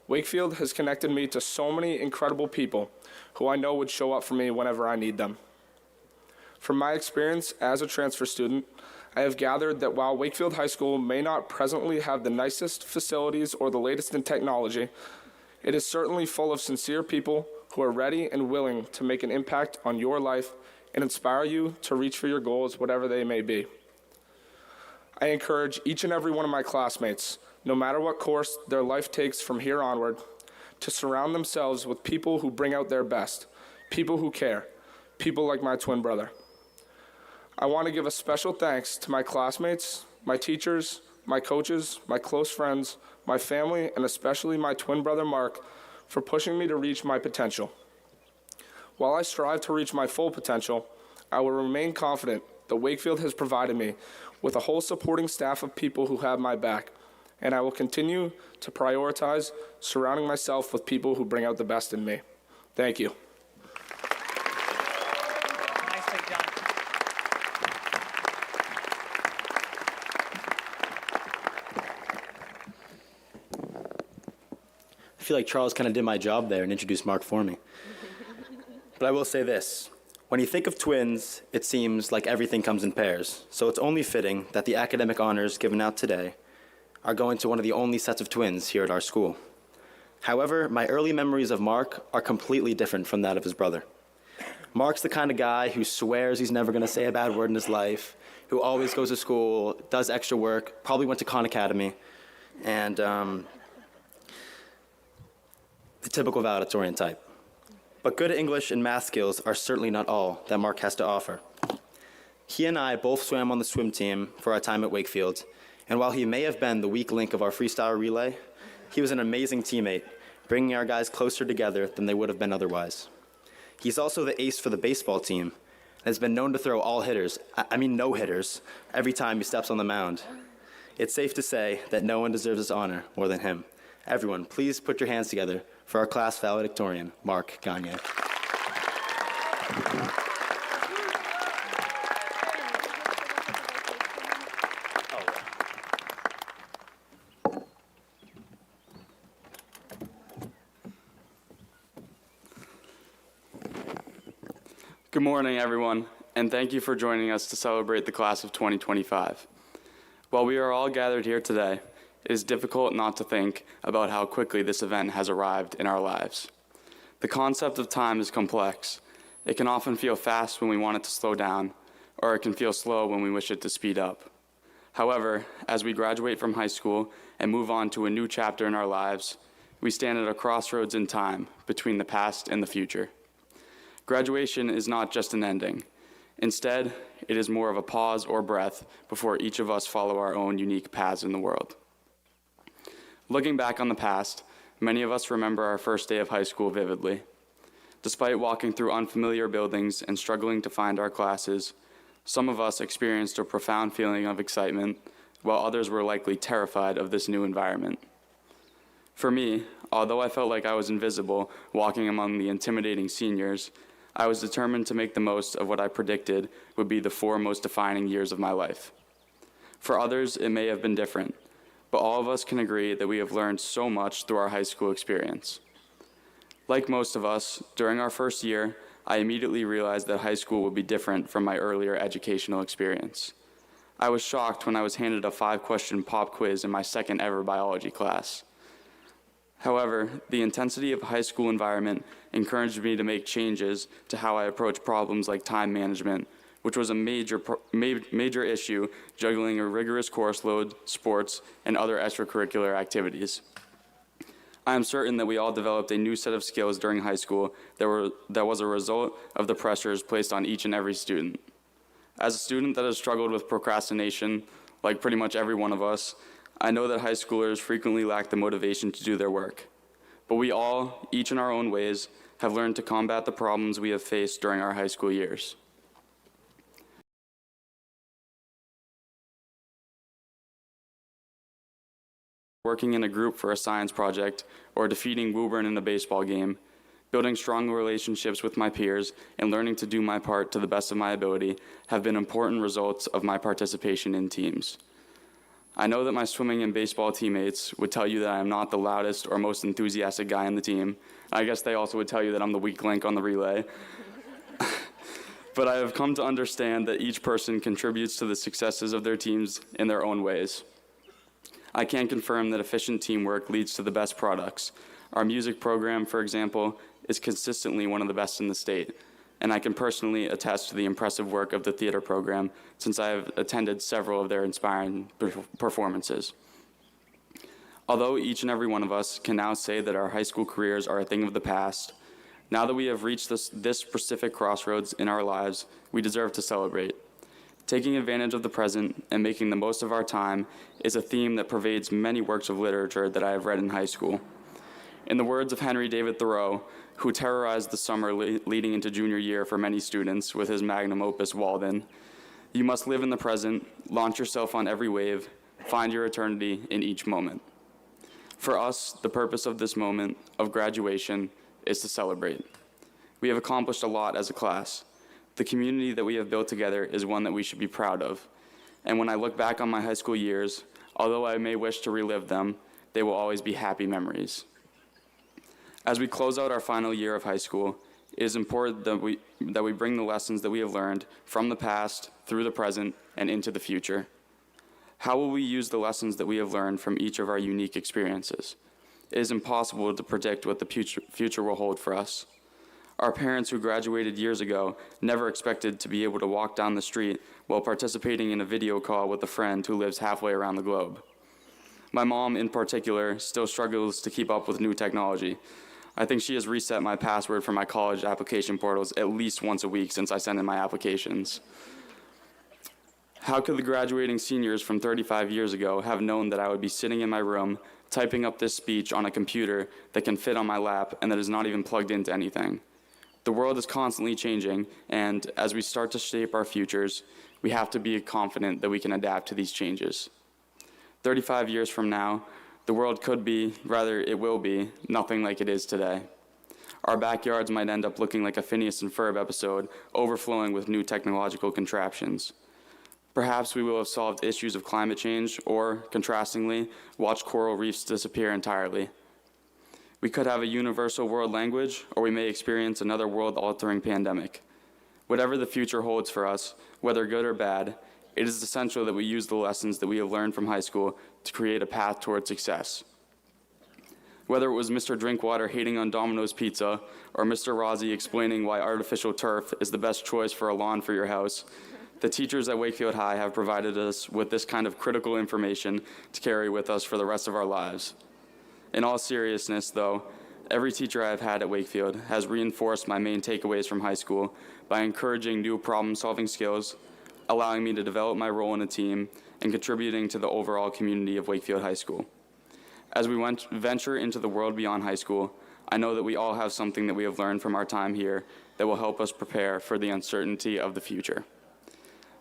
Wakefield has connected me to so many incredible people who I know would show up for me whenever I need them. From my experience as a transfer student, I have gathered that while Wakefield High School may not presently have the nicest facilities or the latest in technology, it is certainly full of sincere people who are ready and willing to make an impact on your life and inspire you to reach for your goals, whatever they may be. I encourage each and every one of my classmates, no matter what course their life takes from here onward, to surround themselves with people who bring out their best, people who care, people like my twin brother. I want to give a special thanks to my classmates, my teachers, my coaches, my close friends, my family, and especially my twin brother Mark for pushing me to reach my potential. While I strive to reach my full potential, I will remain confident that Wakefield has provided me with a whole supporting staff of people who have my back, and I will continue to prioritize surrounding myself with people who bring out the best in me. Thank you. I feel like Charles kind of did my job there and introduced Mark for me. But I will say this. When you think of twins, it seems like everything comes in pairs. So it's only fitting that the academic honors given out today are going to one of the only sets of twins here at our school. However, my early memories of Mark are completely different from that of his brother. Mark's the kind of guy who swears he's never going to say a bad word in his life, who always goes to school, does extra work, probably went to Khan Academy, and the typical valedictorian type. But good English and math skills are certainly not all that Mark has to offer. He and I both swam on the swim team for our time at Wakefield, and while he may have been the weak link of our freestyle relay, he was an amazing teammate, bringing our guys closer together than they would have been otherwise. He's also the ace for the baseball team, and has been known to throw all hitters, no hitters, every time he steps on the mound. It's safe to say that no one deserves this honor more than him. Everyone, please put your hands together for our class valedictorian, Mark Gagne. Good morning, everyone, and thank you for joining us to celebrate the class of 2025. While we are all gathered here today, it is difficult not to think about how quickly this event has arrived in our lives. The concept of time is complex. It can often feel fast when we want it to slow down, or it can feel slow when we wish it to speed up. However, as we graduate from high school and move on to a new chapter in our lives, we stand at a crossroads in time between the past and the future. Graduation is not just an ending. Instead, it is more of a pause or breath before each of us follow our own unique paths in the world. Looking back on the past, many of us remember our first day of high school vividly. Despite walking through unfamiliar buildings and struggling to find our classes, some of us experienced a profound feeling of excitement, while others were likely terrified of this new environment. For me, although I felt like I was invisible walking among the intimidating seniors, I was determined to make the most of what I predicted would be the 4 most defining years of my life. For others, it may have been different, but all of us can agree that we have learned so much through our high school experience. Like most of us, during our first year, I immediately realized that high school would be different from my earlier educational experience. I was shocked when I was handed a 5-question pop quiz in my second ever biology class. However, the intensity of a high school environment encouraged me to make changes to how I approach problems like time management, which was a major issue juggling a rigorous course load, sports, and other extracurricular activities. I am certain that we all developed a new set of skills during high school that was a result of the pressures placed on each and every student. As a student that has struggled with procrastination, like pretty much every one of us, I know that high schoolers frequently lack the motivation to do their work. But we all, each in our own ways, have learned to combat the problems we have faced during our high school years. Working in a group for a science project, or defeating Woburn in a baseball game, building strong relationships with my peers, and learning to do my part to the best of my ability have been important results of my participation in teams. I know that my swimming and baseball teammates would tell you that I am not the loudest or most enthusiastic guy on the team. I guess they also would tell you that I'm the weak link on the relay. But I have come to understand that each person contributes to the successes of their teams in their own ways. I can confirm that efficient teamwork leads to the best products. Our music program, for example, is consistently one of the best in the state, and I can personally attest to the impressive work of the theater program since I have attended several of their inspiring performances. Although each and every one of us can now say that our high school careers are a thing of the past, now that we have reached this specific crossroads in our lives, we deserve to celebrate. Taking advantage of the present and making the most of our time is a theme that pervades many works of literature that I have read in high school. In the words of Henry David Thoreau, who terrorized the summer leading into junior year for many students with his magnum opus Walden, you must live in the present, launch yourself on every wave, find your eternity in each moment. For us, the purpose of this moment of graduation is to celebrate. We have accomplished a lot as a class. The community that we have built together is one that we should be proud of. And when I look back on my high school years, although I may wish to relive them, they will always be happy memories. As we close out our final year of high school, it is important that we bring the lessons that we have learned from the past through the present and into the future. How will we use the lessons that we have learned from each of our unique experiences? It is impossible to predict what the future will hold for us. Our parents who graduated years ago never expected to be able to walk down the street while participating in a video call with a friend who lives halfway around the globe. My mom, in particular, still struggles to keep up with new technology. I think she has reset my password for my college application portals at least once a week since I sent in my applications. How could the graduating seniors from 35 years ago have known that I would be sitting in my room, typing up this speech on a computer that can fit on my lap and that is not even plugged into anything? The world is constantly changing, and as we start to shape our futures, we have to be confident that we can adapt to these changes. 35 years from now, the world could be, rather it will be, nothing like it is today. Our backyards might end up looking like a Phineas and Ferb episode, overflowing with new technological contraptions. Perhaps we will have solved issues of climate change, or, contrastingly, watch coral reefs disappear entirely. We could have a universal world language, or we may experience another world-altering pandemic. Whatever the future holds for us, whether good or bad, it is essential that we use the lessons that we have learned from high school to create a path toward success. Whether it was Mr. Drinkwater hating on Domino's Pizza, or Mr. Rossi explaining why artificial turf is the best choice for a lawn for your house, the teachers at Wakefield High have provided us with this kind of critical information to carry with us for the rest of our lives. In all seriousness, though, every teacher I have had at Wakefield has reinforced my main takeaways from high school by encouraging new problem-solving skills, allowing me to develop my role in a team, and contributing to the overall community of Wakefield High School. As we venture into the world beyond high school, I know that we all have something that we have learned from our time here that will help us prepare for the uncertainty of the future.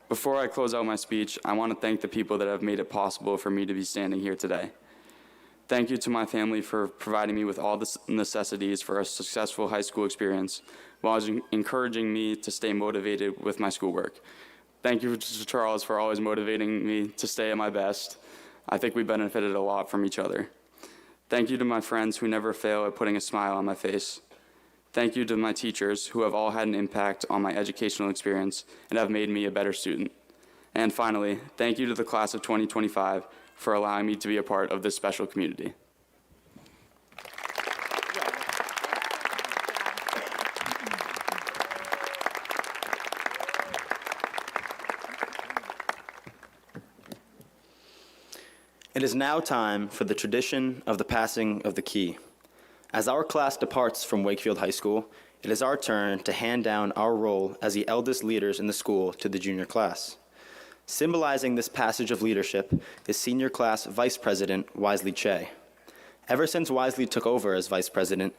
Before I close out my speech, I want to thank the people that have made it possible for me to be standing here today. Thank you to my family for providing me with all the necessities for a successful high school experience, while encouraging me to stay motivated with my schoolwork. Thank you to Charles for always motivating me to stay at my best. I think we benefited a lot from each other. Thank you to my friends who never fail at putting a smile on my face. Thank you to my teachers who have all had an impact on my educational experience and have made me a better student. And finally, thank you to the class of 2025 for allowing me to be a part of this special community. It is now time for the tradition of the passing of the key. As our class departs from Wakefield High School, it is our turn to hand down our role as the eldest leaders in the school to the junior class. Symbolizing this passage of leadership is senior class Vice President Wisely Che. Ever since Wisely took over as Vice President,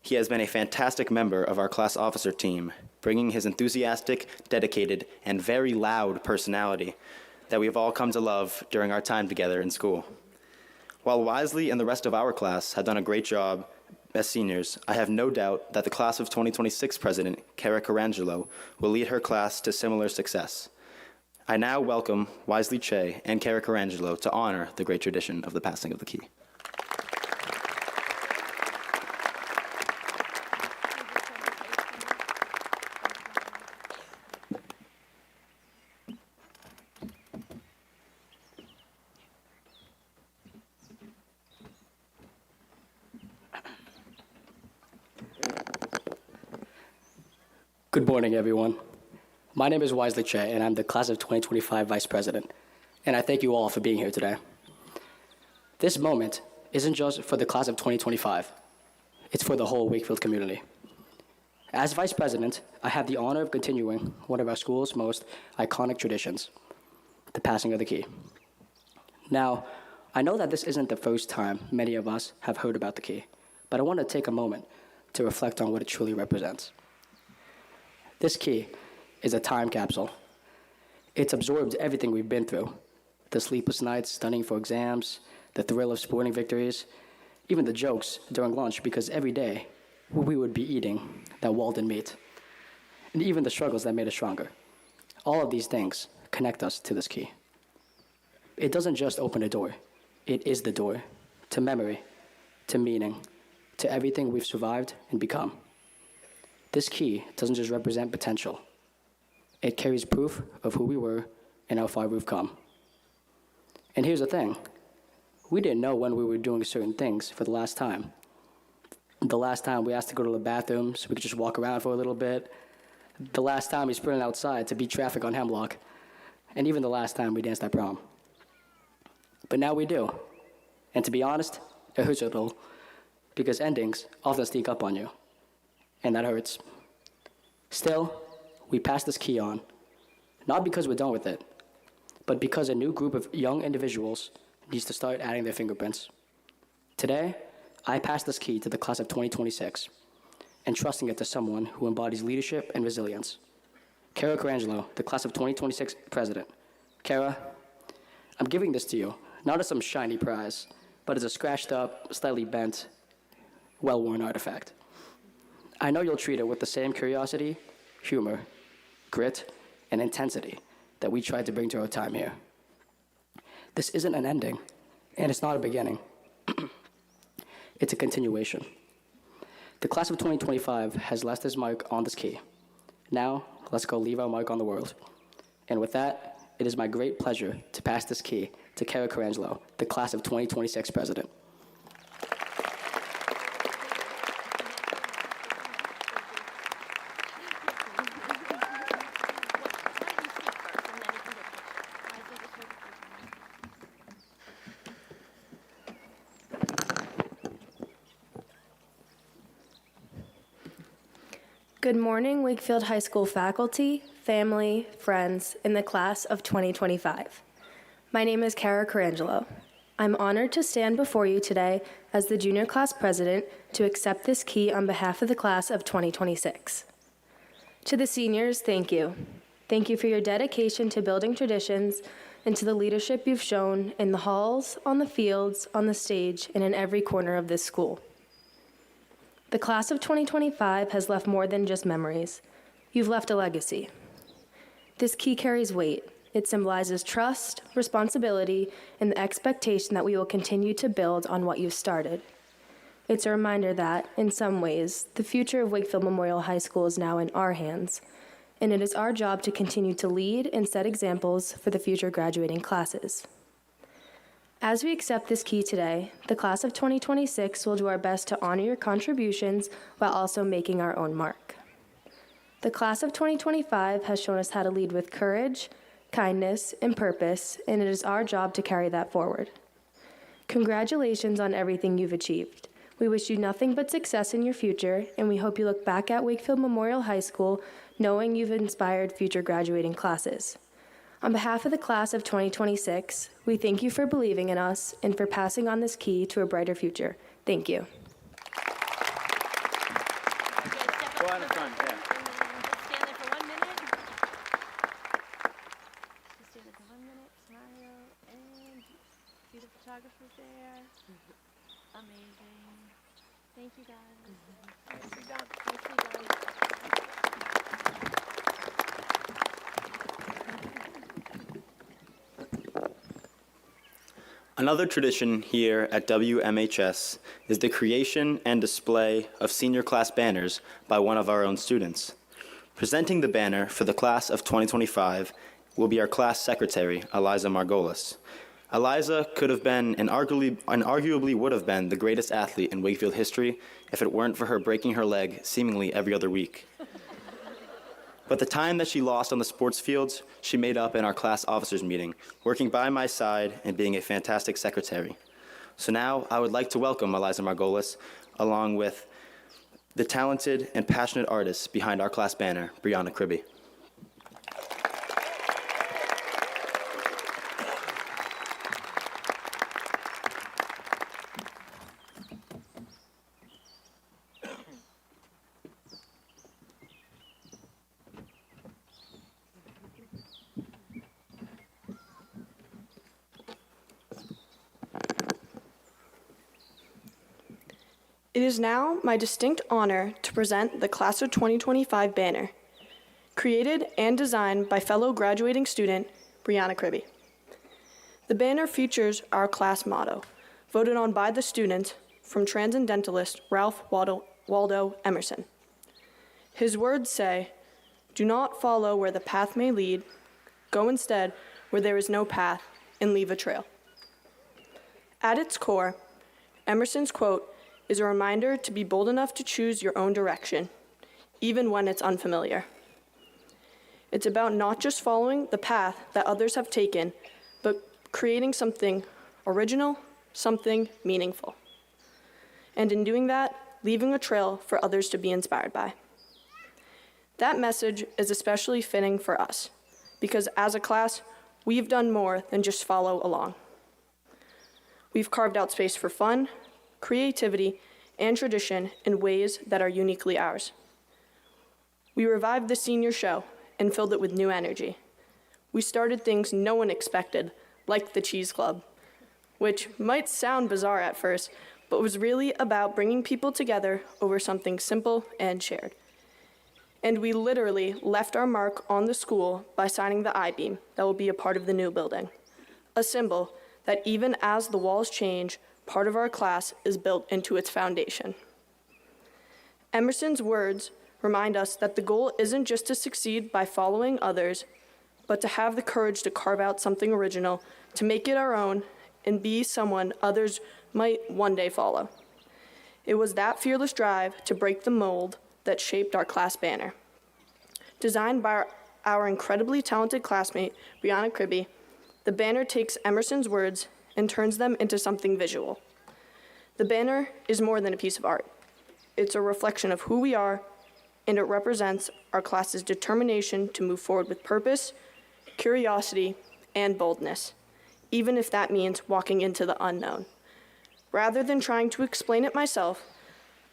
he has been a fantastic member of our class officer team, bringing his enthusiastic, dedicated, and very loud personality that we have all come to love during our time together in school. While Wisely and the rest of our class have done a great job as seniors, I have no doubt that the class of 2026 President, Cara Carangelo, will lead her class to similar success. I now welcome Wisely Che and Cara Carangelo to honor the great tradition of the passing of the key. Good morning, everyone. My name is Wisely Che, and I'm the Class of 2025 Vice President, and I thank you all for being here today. This moment isn't just for the Class of 2025, it's for the whole Wakefield community. As Vice President, I have the honor of continuing one of our school's most iconic traditions, the passing of the key. Now, I know that this isn't the first time many of us have heard about the key, but I want to take a moment to reflect on what it truly represents. This key is a time capsule. It's absorbed everything we've been through, the sleepless nights studying for exams, the thrill of sporting victories, even the jokes during lunch because every day we would be eating that Walden meat, and even the struggles that made us stronger. All of these things connect us to this key. It doesn't just open a door, it is the door to memory, to meaning, to everything we've survived and become. This key doesn't just represent potential. It carries proof of who we were and how far we've come. And here's the thing. We didn't know when we were doing certain things for the last time. The last time we asked to go to the bathroom so we could just walk around for a little bit. The last time we sprinted outside to beat traffic on Hemlock. And even the last time we danced at prom. But now we do. And to be honest, it hurts a little because endings often sneak up on you. And that hurts. Still, we pass this key on, not because we're done with it, but because a new group of young individuals needs to start adding their fingerprints. Today, I pass this key to the class of 2026, entrusting it to someone who embodies leadership and resilience. Cara Carangelo, the class of 2026 president. Cara, I'm giving this to you, not as some shiny prize, but as a scratched up, slightly bent, well-worn artifact. I know you'll treat it with the same curiosity, humor, grit, and intensity that we tried to bring to our time here. This isn't an ending, and it's not a beginning. It's a continuation. The class of 2025 has left its mark on this key. Now, let's go leave our mark on the world. And with that, it is my great pleasure to pass this key to Cara Carangelo, the class of 2026 president. Good morning, Wakefield High School faculty, family, friends, in the class of 2025. My name is Cara Carangelo. I'm honored to stand before you today as the junior class president to accept this key on behalf of the class of 2026. To the seniors, thank you. Thank you for your dedication to building traditions and to the leadership you've shown in the halls, on the fields, on the stage, and in every corner of this school. The class of 2025 has left more than just memories. You've left a legacy. This key carries weight. It symbolizes trust, responsibility, and the expectation that we will continue to build on what you've started. It's a reminder that, in some ways, the future of Wakefield Memorial High School is now in our hands, and it is our job to continue to lead and set examples for the future graduating classes. As we accept this key today, the class of 2026 will do our best to honor your contributions while also making our own mark. The class of 2025 has shown us how to lead with courage, kindness, and purpose, and it is our job to carry that forward. Congratulations on everything you've achieved. We wish you nothing but success in your future, and we hope you look back at Wakefield Memorial High School knowing you've inspired future graduating classes. On behalf of the class of 2026, we thank you for believing in us and for passing on this key to a brighter future. Thank you. Go out in front, yeah. Stand there for 1 minute. Just stand there for 1 minute, smile, and see the photographers there. Amazing. Thank you guys. Nicely done. Nicely done. Another tradition here at WMHS is the creation and display of senior class banners by one of our own students. Presenting the banner for the class of 2025 will be our class secretary, Eliza Margolis. Eliza could have been and arguably would have been the greatest athlete in Wakefield history if it weren't for her breaking her leg seemingly every other week. But the time that she lost on the sports fields, she made up in our class officers meeting, working by my side and being a fantastic secretary. So now I would like to welcome Eliza Margolis, along with the talented and passionate artists behind our class banner, Brianna Kribbe. It is now my distinct honor to present the Class of 2025 banner, created and designed by fellow graduating student Brianna Kribbe. The banner features our class motto, voted on by the students from transcendentalist Ralph Waldo Emerson. His words say, "Do not follow where the path may lead, go instead where there is no path and leave a trail." At its core, Emerson's quote is a reminder to be bold enough to choose your own direction, even when it's unfamiliar. It's about not just following the path that others have taken, but creating something original, something meaningful. And in doing that, leaving a trail for others to be inspired by. That message is especially fitting for us, because as a class, we've done more than just follow along. We've carved out space for fun, creativity, and tradition in ways that are uniquely ours. We revived the senior show and filled it with new energy. We started things no one expected, like the Cheese Club, which might sound bizarre at first, but was really about bringing people together over something simple and shared. And we literally left our mark on the school by signing the I-beam that will be a part of the new building, a symbol that even as the walls change, part of our class is built into its foundation. Emerson's words remind us that the goal isn't just to succeed by following others, but to have the courage to carve out something original, to make it our own, and be someone others might one day follow. It was that fearless drive to break the mold that shaped our class banner. Designed by our incredibly talented classmate, Brianna Kribbe, the banner takes Emerson's words and turns them into something visual. The banner is more than a piece of art. It's a reflection of who we are, and it represents our class's determination to move forward with purpose, curiosity, and boldness, even if that means walking into the unknown. Rather than trying to explain it myself,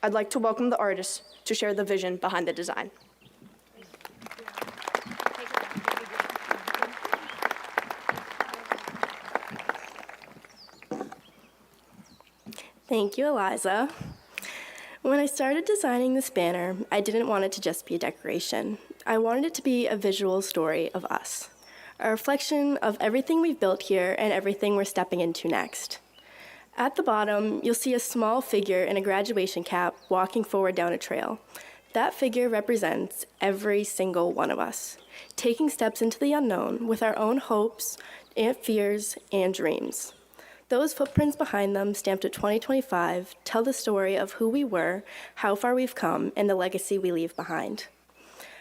I'd like to welcome the artists to share the vision behind the design. Thank you, Eliza. When I started designing this banner, I didn't want it to just be a decoration. I wanted it to be a visual story of us, a reflection of everything we've built here and everything we're stepping into next. At the bottom, you'll see a small figure in a graduation cap walking forward down a trail. That figure represents every single one of us, taking steps into the unknown with our own hopes and fears and dreams. Those footprints behind them, stamped at 2025, tell the story of who we were, how far we've come, and the legacy we leave behind.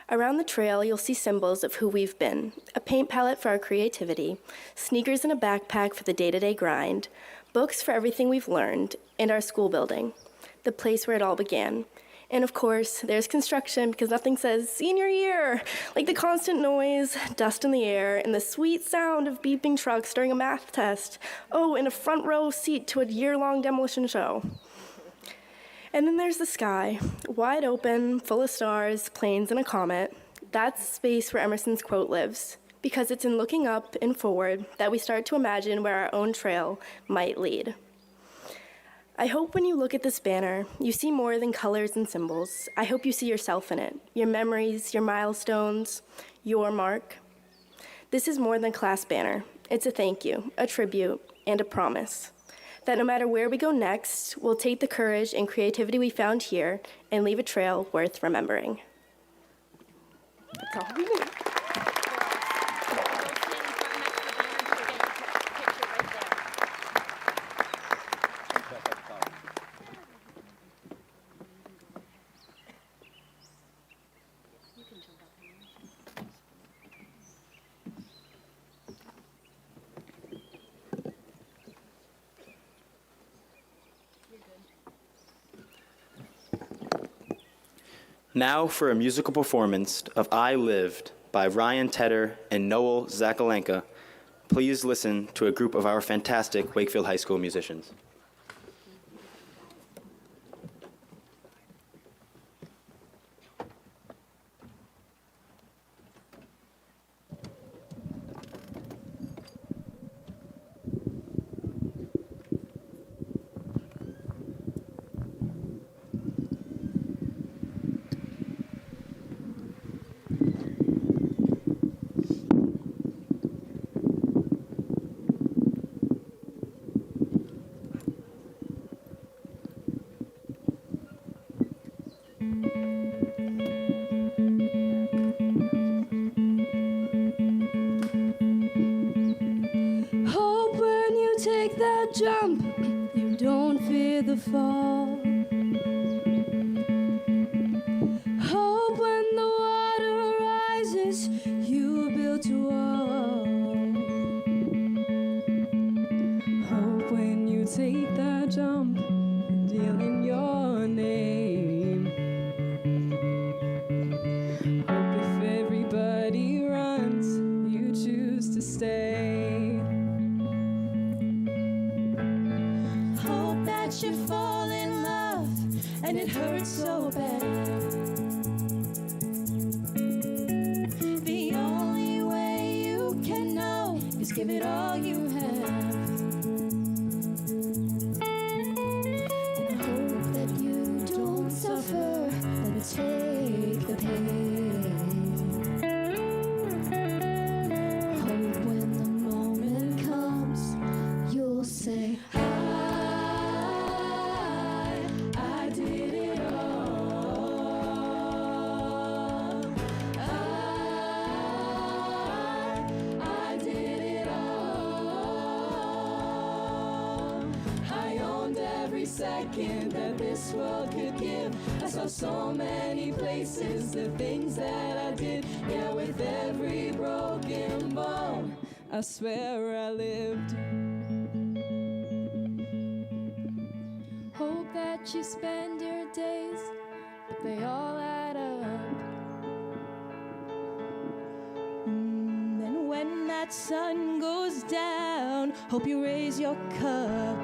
Around the trail, you'll see symbols of who we've been, a paint palette for our creativity, sneakers and a backpack for the day-to-day grind, books for everything we've learned, and our school building, the place where it all began. And of course, there's construction, because nothing says senior year like the constant noise, dust in the air, and the sweet sound of beeping trucks during a math test. Oh, and a front row seat to a year-long demolition show. And then there's the sky, wide open, full of stars, planes, and a comet. That's the space where Emerson's quote lives, because it's in looking up and forward that we start to imagine where our own trail might lead. I hope when you look at this banner, you see more than colors and symbols. I hope you see yourself in it, your memories, your milestones, your mark. This is more than a class banner. It's a thank you, a tribute, and a promise that no matter where we go next, we'll take the courage and creativity we found here and leave a trail worth remembering. That's all. Now for a musical performance of I Lived by Ryan Tedder and Noel Zakalenka. Please listen to a group of our fantastic Wakefield High School musicians. Jump, you don't fear the fall. Hope when the water rises, you build a wall. Hope when you take that jump, deal in your name. Hope if everybody runs, you choose to stay. You fall in love and it hurts so bad. The only way you can know is give it all you have. And I hope that you don't suffer, but take the pain. Hope when the moment comes, you'll say, second that this world could give. I saw so many places, the things that I did. Yeah, with every broken bone, I swear I lived. Hope that you spend your days, but they all add up. And when that sun goes down, hope you raise your cup.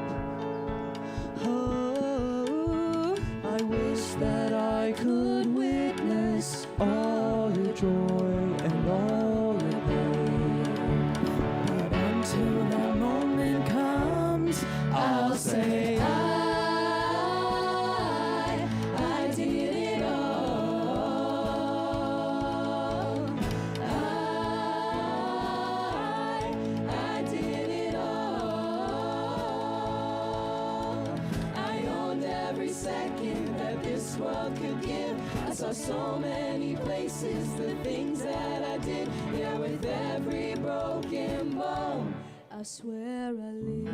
Oh, I wish that I could witness all your joy and all your pain. But until that moment comes, I'll say I did it all. I did it all. I owned every second that this world could give. I saw so many places, the things that I did. Yeah, with every broken bone, I swear I lived.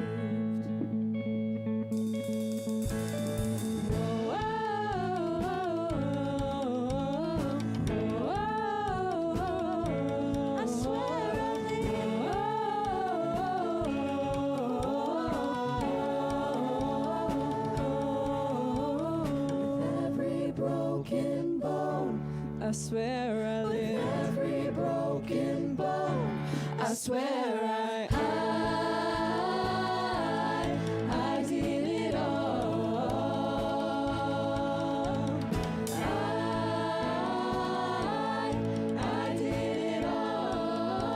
I broken bone. I swear I live. With every broken bone. I swear I did it all. I did it all.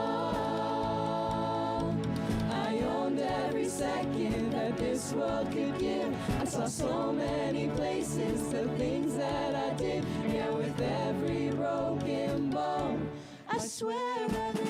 I owned every second that this world could give. I saw so many places, the things that I did. Yeah, with every broken bone, I swear I did.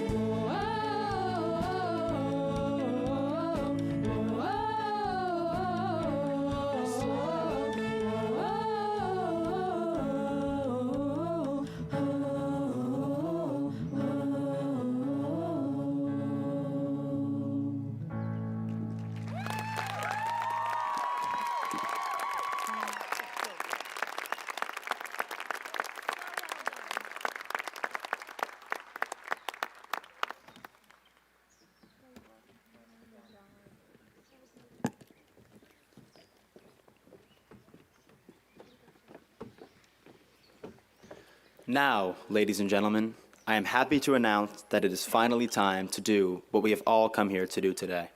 Now, ladies and gentlemen, I am happy to announce that it is finally time to do what we have all come here to do today,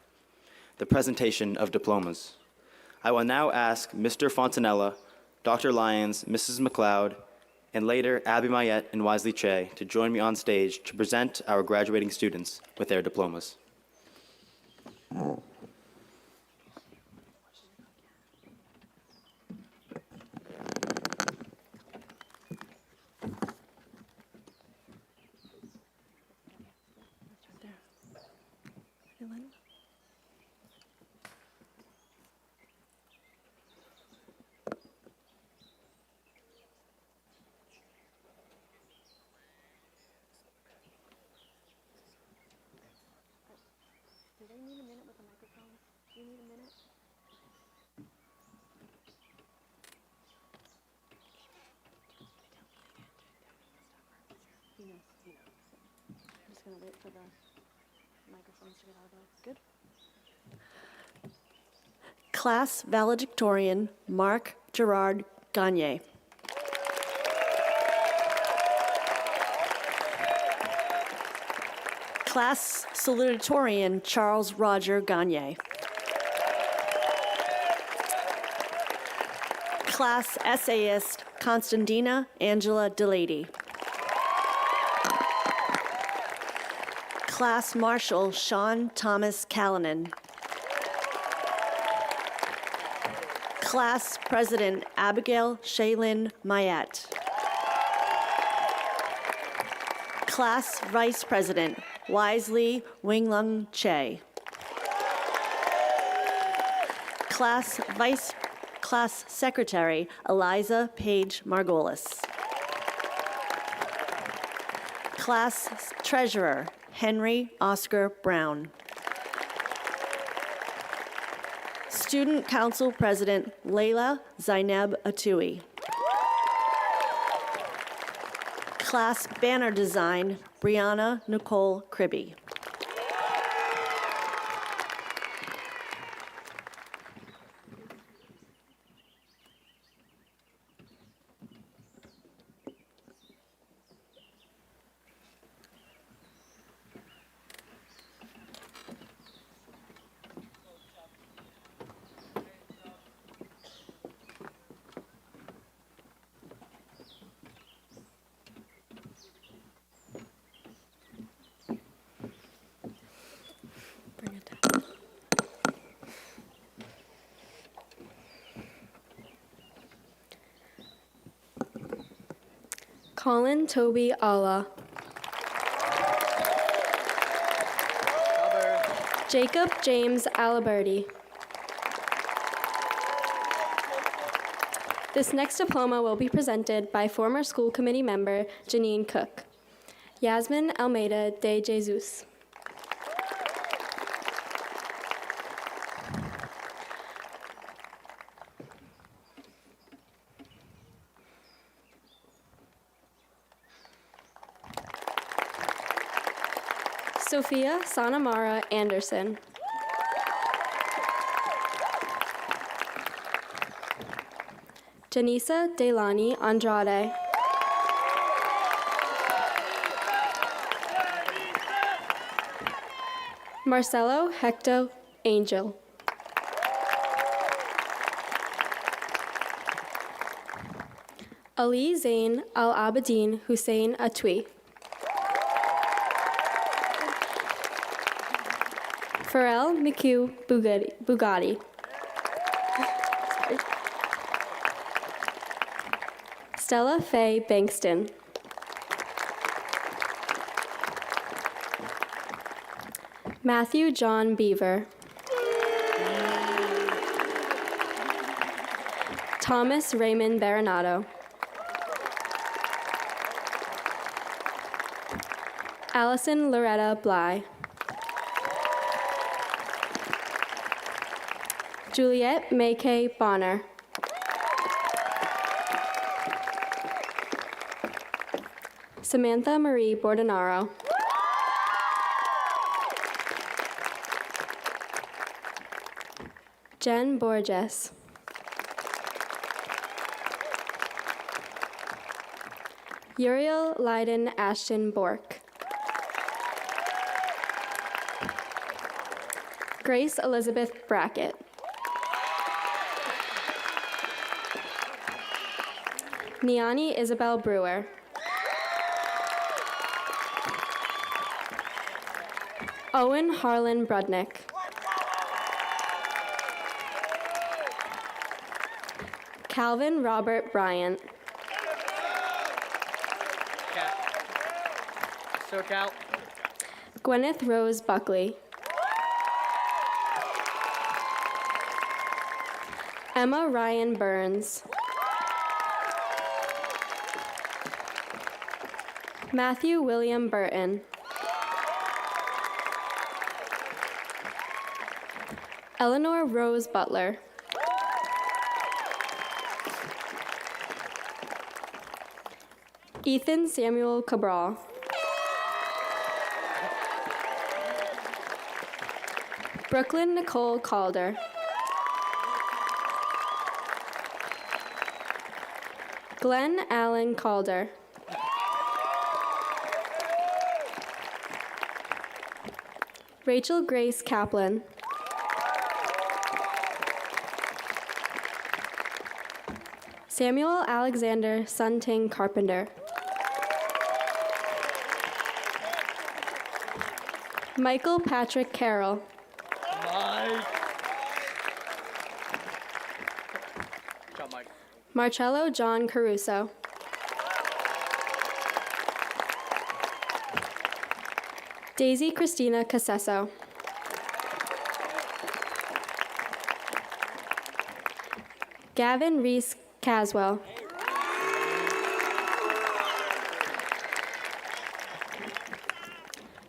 the presentation of diplomas. I will now ask Mr. Fontanella, Dr. Lyons, Mrs. McLeod, and later Abby Mayette and Wisely Che to join me on stage to present our graduating students with their diplomas. Do they need a minute with the microphone? Do you need a minute? He knows. I'm just gonna wait for the microphones to get out of the way. Good? Class Valedictorian Mark Gerard Gagne. Class Salutatorian Charles Roger Gagne. Class Essayist Constantina Angela Delady. Class Marshal Sean Thomas Callanan. Class President Abigail Shaylin Mayette. Class Vice President Wisely Winglung Che. Class Secretary Eliza Page Margolis. Class Treasurer Henry Oscar Brown. Student Council President Layla Zainab Atui. Class Banner Design Brianna Nicole Cribby. Colin Toby Allah. Jacob James Aliberti. This next diploma will be presented by former school committee member Janine Cook. Yasmin Almeida de Jesus. Sophia Sanamara Anderson. Janisa Delani Andrade. Marcelo Hector Angel. Ali Zain Al Abedin Hussein Atwi. Pharrell Miku Bugatti. Stella Faye Bankston. Matthew John Beaver. Thomas Raymond Baronato. Allison Loretta Bly. Juliette Maykay Bonner. Samantha Marie Bordenaro. Jen Borges. Uriel Leiden Ashton Bork. Grace Elizabeth Brackett. Niani Isabel Brewer. Owen Harlan Brudnick. Calvin Robert Bryant. SoCal. Gwyneth Rose Buckley. Emma Ryan Burns. Matthew William Burton. Eleanor Rose Butler. Ethan Samuel Cabral. Brooklyn Nicole Calder. Glenn Allen Calder. Rachel Grace Kaplan. Samuel Alexander Sunting Carpenter. Michael Patrick Carroll. Marcello John Caruso. Daisy Christina Casesso. Gavin Reese Caswell.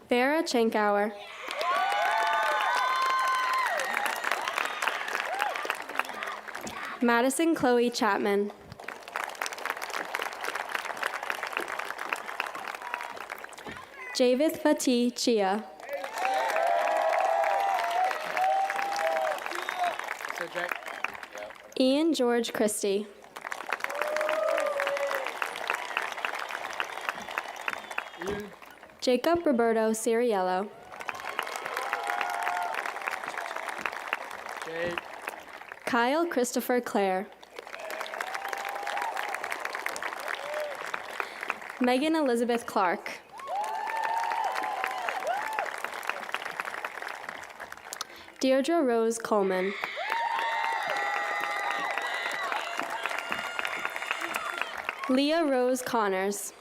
Vera Chenkauer. Madison Chloe Chapman. Javith Fatih Chia. Ian George Christie. Jacob Roberto Ciriello. Kyle Christopher Clare. Megan Elizabeth Clark. Deirdre Rose Coleman. Leah Rose Connors.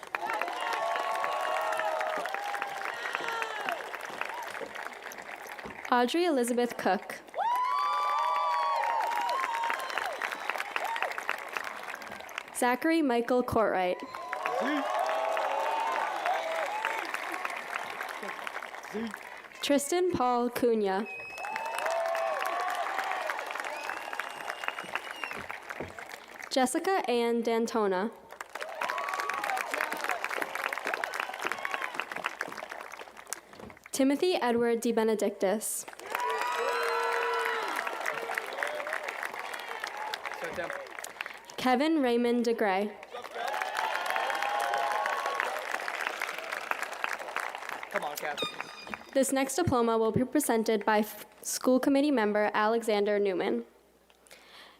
Audrey Elizabeth Cook. Zachary Michael Courtwright. Tristan Paul Cunha. Jessica Ann Dantona. Timothy Edward DeBenedictis. Kevin Raymond DeGray. Come on, Kev. This next diploma will be presented by school committee member Alexander Newman.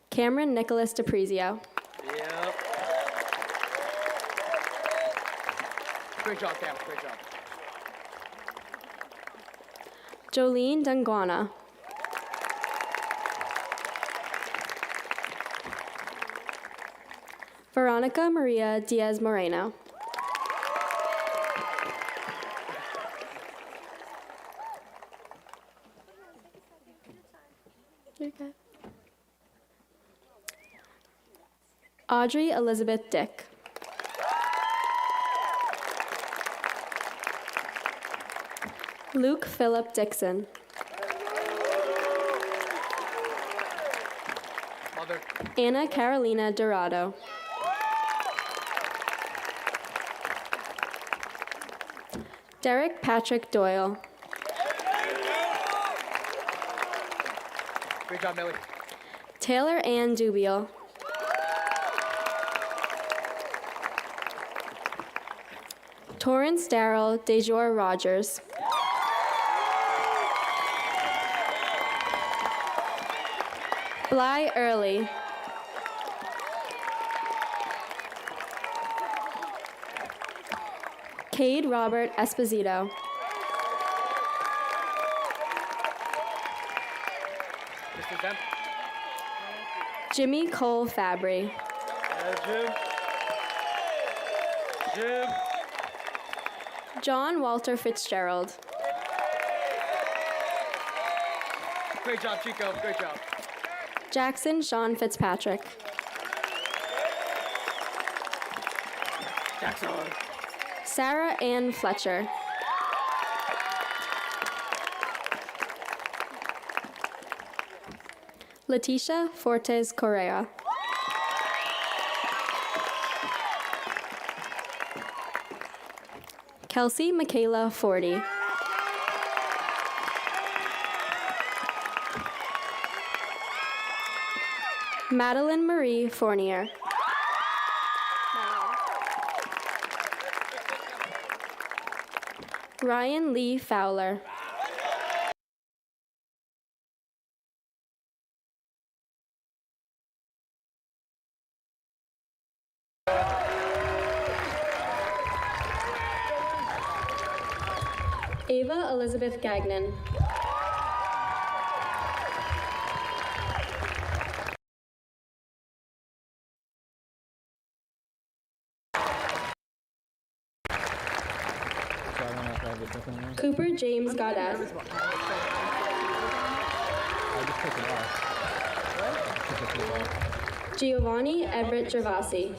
Cameron Nicholas DePrizio. Yep. Great job, Cam. Great job. Jolene Dunguana. Veronica Maria Diaz Moreno. You're good. Audrey Elizabeth Dick. Luke Philip Dixon. Mother. Anna Carolina Dorado. Derek Patrick Doyle. Great job, Millie. Taylor Ann Dubiel. Torrance Darrell DeJour Rogers. Bly Early. Cade Robert Esposito. Mr. Zemp. Jimmy Cole Fabry. Jim. Jim. John Walter Fitzgerald. Great job, Chico. Great job. Jackson Sean Fitzpatrick. Jackson. Sarah Ann Fletcher. Leticia Fortes Correa. Kelsey Michaela Forty. Madeline Marie Fournier. Ryan Lee Fowler. Ava Elizabeth Gagnon. Cooper James Goddard. Giovanni Everett Gervasi.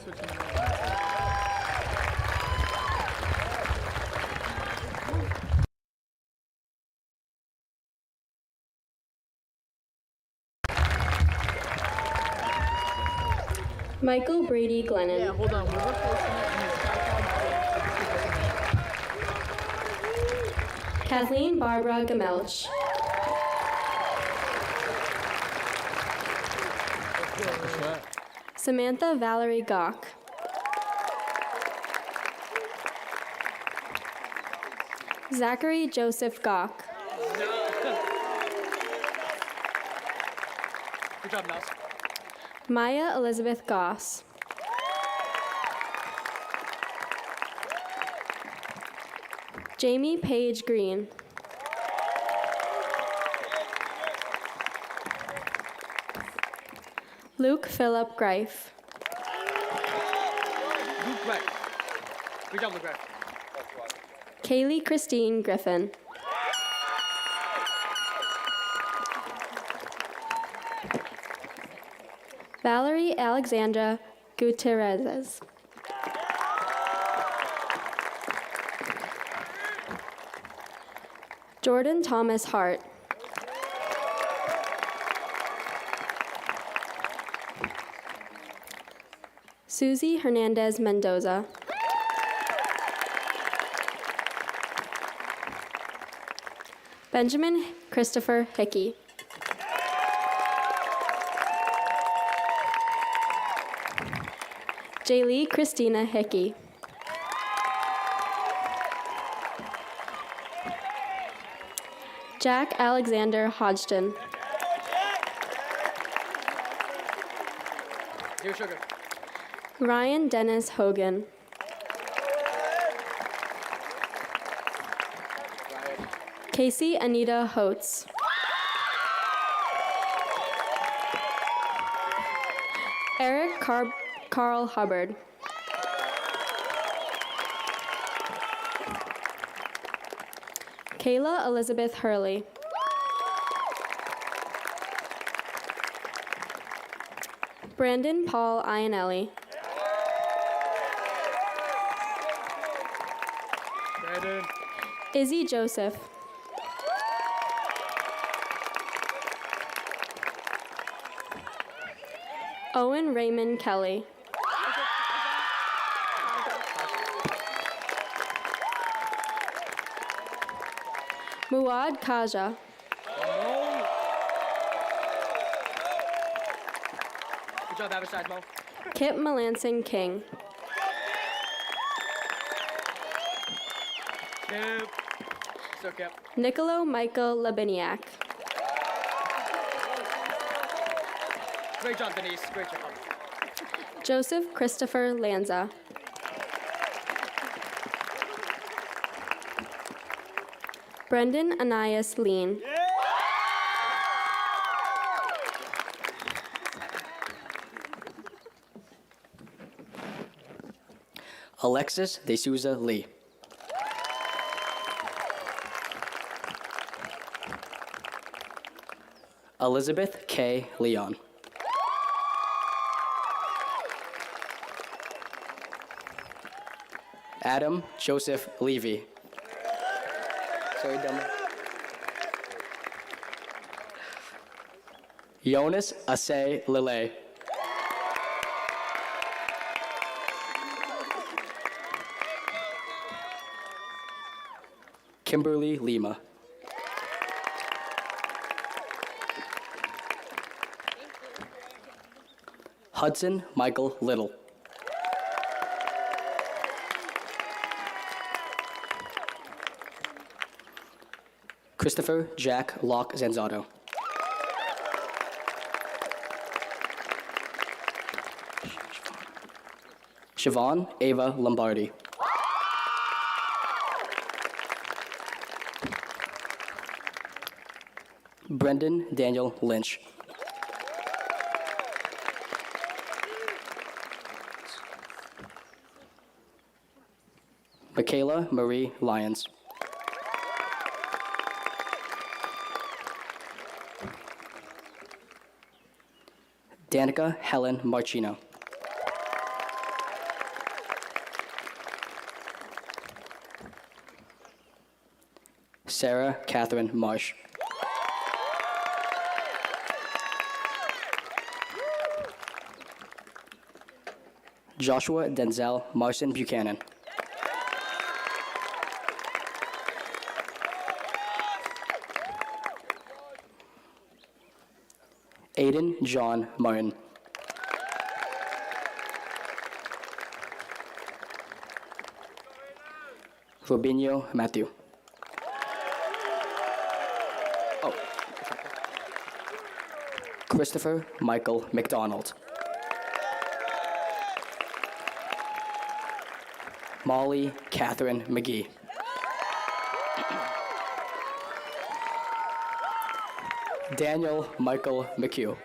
Michael Brady Glennon. Yeah, hold on. We're replacing it. Kathleen Barbara Gamelch. Samantha Valerie Gawk. Zachary Joseph Gawk. Good job, Mouse. Maya Elizabeth Goss. Jamie Page Green. Luke Philip Greif. Luke Greif. Good job, Luke Greif. Kaylee Christine Griffin. Valerie Alexandra Gutierrez. Jordan Thomas Hart. Susie Hernandez Mendoza. Benjamin Christopher Hickey. Jaylee Christina Hickey. Jack Alexander Hodgson. Here, sugar. Ryan Dennis Hogan. Casey Anita Holtz. Eric Carl Hubbard. Kayla Elizabeth Hurley. Brandon Paul Iannelli. Brandon. Izzy Joseph. Owen Raymond Kelly. Muad Kaja. Good job, average size, Mo. Kip Melancing King. Kip. So, Kip. Nicolo Michael Labiniak. Great job, Denise. Great job. Joseph Christopher Lanza. Brendan Anais Lean. Alexis De Souza Lee. Elizabeth K. Leon. Adam Joseph Levy. Sorry, dummy. Jonas Assay Lille. Kimberly Lima. Hudson Michael Little. Christopher Jack Locke Zanzato. Siobhan Ava Lombardi. Brendan Daniel Lynch. Michaela Marie Lyons. Danica Helen Marchino. Sarah Catherine Marsh. Joshua Denzel Marson Buchanan. Aiden John Martin. Robinho Matthew. Oh. Christopher Michael McDonald. Molly Catherine McGee. Daniel Michael McHugh.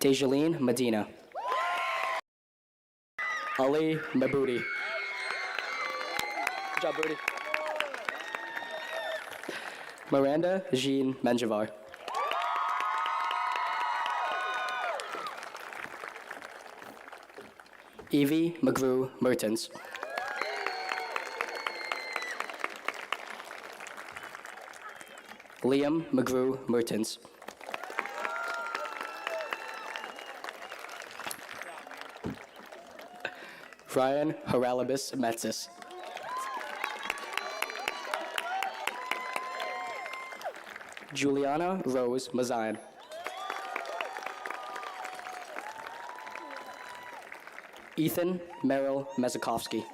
Dejaline Medina. Ali Mabudi. Good job, Booty. Miranda Jean Menjivar. Evie McGrew Mertens. Liam McGrew Mertens. Ryan Haralabis Metsis. Juliana Rose Mazine. Ethan Merrill Mezakovsky.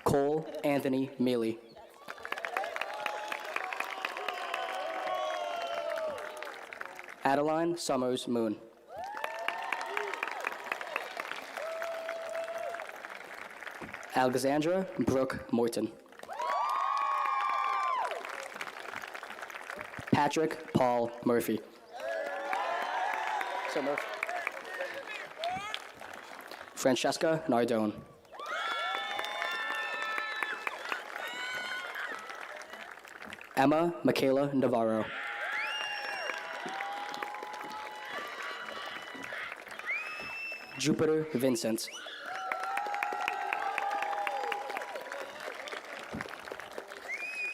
Cole Anthony Mealy. Adeline Summers Moon. Alexandra Brooke Morton. Patrick Paul Murphy. So Murphy. Francesca Nardone. Emma Michaela Navarro. Jupiter Vincent.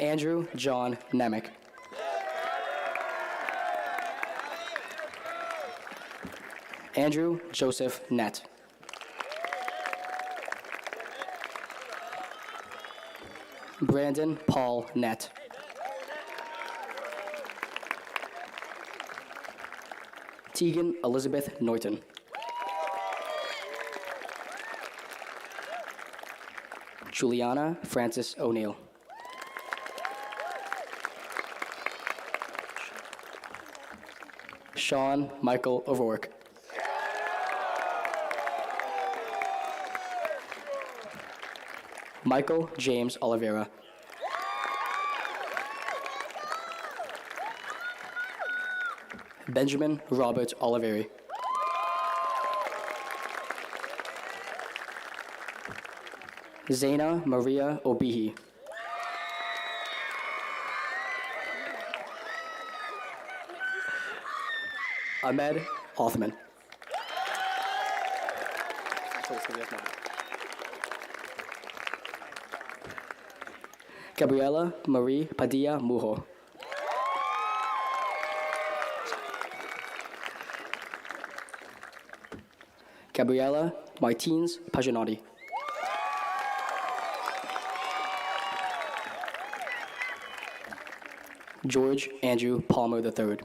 Andrew John Nemick. Andrew Joseph Nett. Brandon Paul Nett. Tegan Elizabeth Norton. Juliana Francis O'Neill. Sean Michael O'Rourke. Michael James Oliveira. Benjamin Robert Oliveri. Zaina Maria Obihi. Ahmed Othman. Gabriela Marie Padilla Mujo. Gabriela Martins Paginotti. George Andrew Palmer III.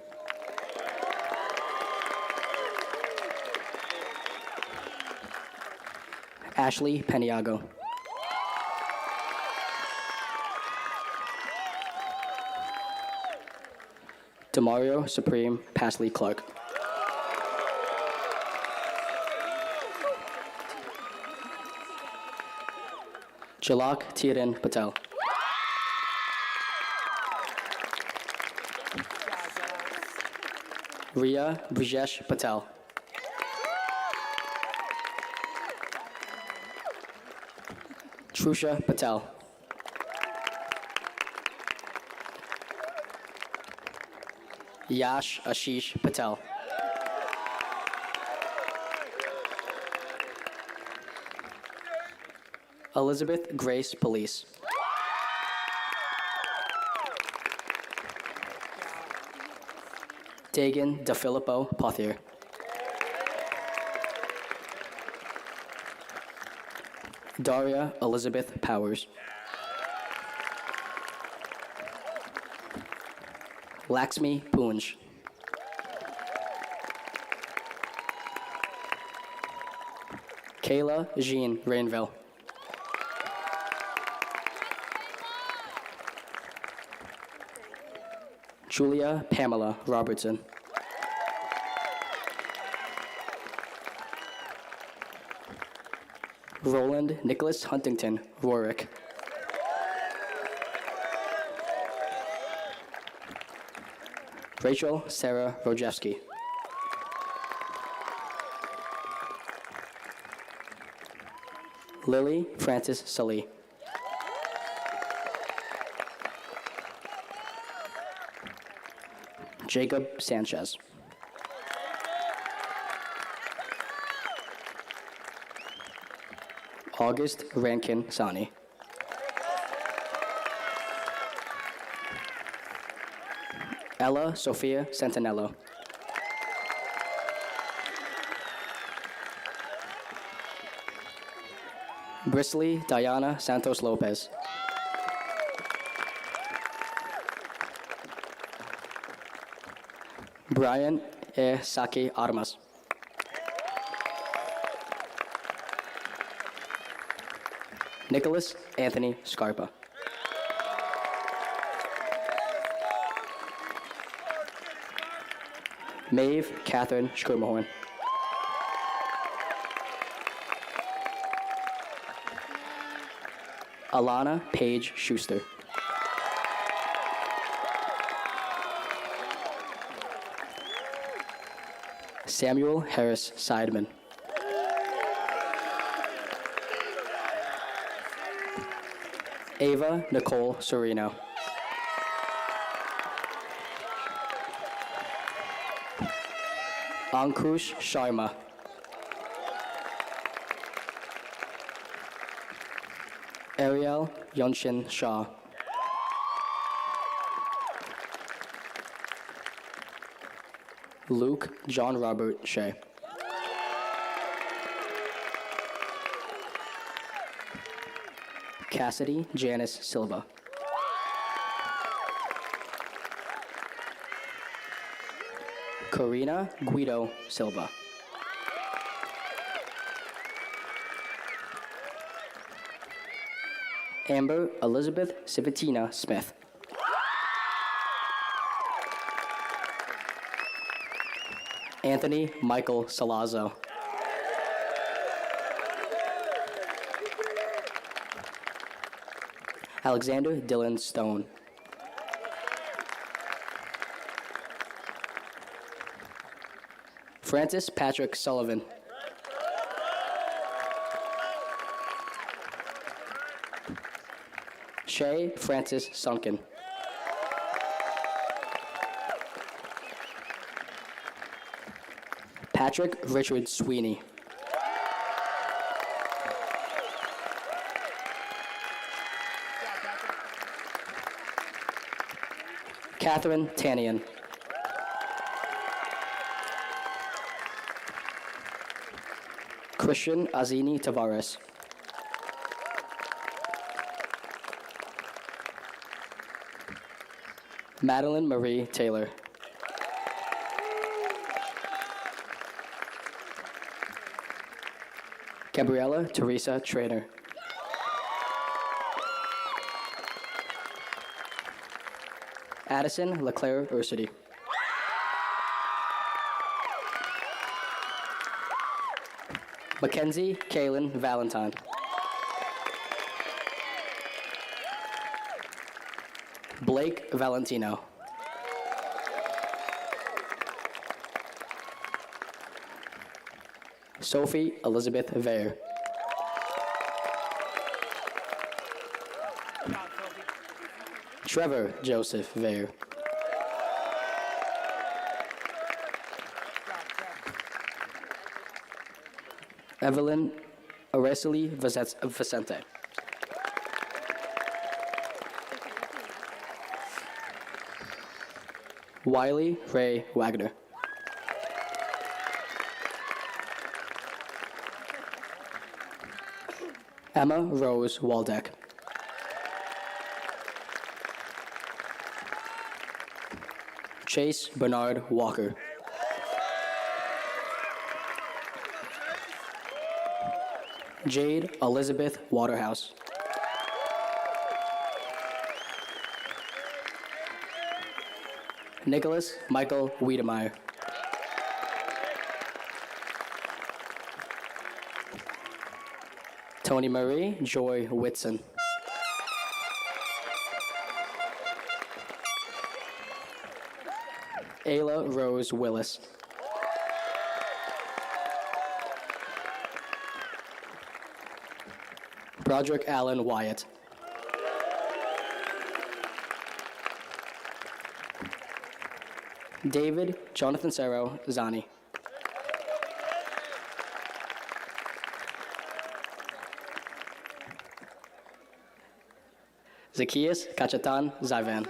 Ashley Peniago. Demario Supreme Pasley Clark. Jalak Tiran Patel. Ria Brijesh Patel. Trusha Patel. Yash Ashish Patel. Elizabeth Grace Police. Dagan DeFilippo Pothier. Daria Elizabeth Powers. Laxmi Poonj. Kayla Jean Rainville. Julia Pamela Robertson. Roland Nicholas Huntington Rorick. Rachel Sarah Rojewski. Lily Francis Sully. Jacob Sanchez. August Rankin Sani. Ella Sofia Santinello. Brisley Diana Santos Lopez. Brian E. Saki Armas. Nicholas Anthony Scarpa. Maeve Catherine Schermerhorn. Alana Paige Schuster. Samuel Harris Seidman. Ava Nicole Serino. Ankush Sharma. Ariel Yonshin Shah. Luke John Robert Shea. Cassidy Janice Silva. Karina Guido Silva. Amber Elizabeth Civitina Smith. Anthony Michael Salazzo. Alexander Dylan Stone. Francis Patrick Sullivan. Shay Francis Sunken. Patrick Richard Sweeney. Catherine Tanian. Christian Azini Tavares. Madeline Marie Taylor. Gabriella Teresa Trainer. Addison LeClaire Ursity. Mackenzie Kaylin Valentine. Blake Valentino. Sophie Elizabeth Vare. Trevor Joseph Vare. Evelyn Araceli Vicente. Wiley Ray Wagner. Emma Rose Waldeck. Chase Bernard Walker. Jade Elizabeth Waterhouse. Nicholas Michael Wiedemeyer. Tony Marie Joy Whitson. Ayla Rose Willis. Broderick Allen Wyatt. David Jonathan Serro Zani. Zacchaeus Kachatan Zaivan.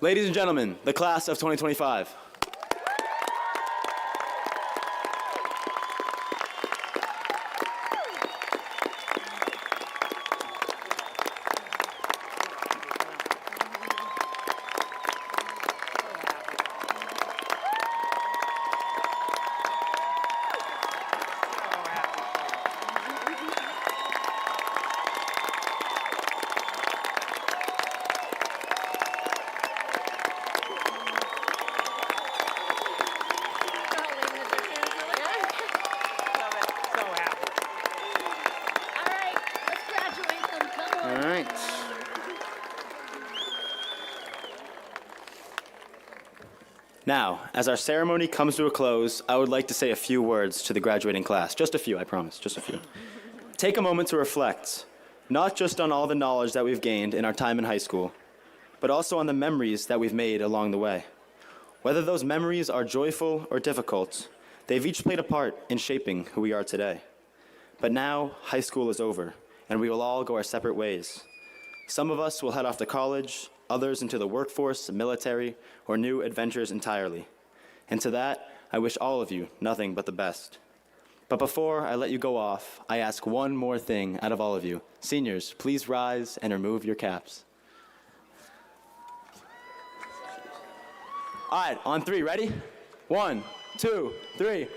Ladies and gentlemen, the class of 2025. Now, as our ceremony comes to a close, I would like to say a few words to the graduating class. Just a few, I promise, just a few. Take a moment to reflect, not just on all the knowledge that we've gained in our time in high school, but also on the memories that we've made along the way. Whether those memories are joyful or difficult, they've each played a part in shaping who we are today. But now, high school is over, and we will all go our separate ways. Some of us will head off to college, others into the workforce, military, or new adventures entirely. And to that, I wish all of you nothing but the best. But before I let you go off, I ask one more thing out of all of you. Seniors, please rise and remove your caps. All right, on three, ready? 1, 2, 3.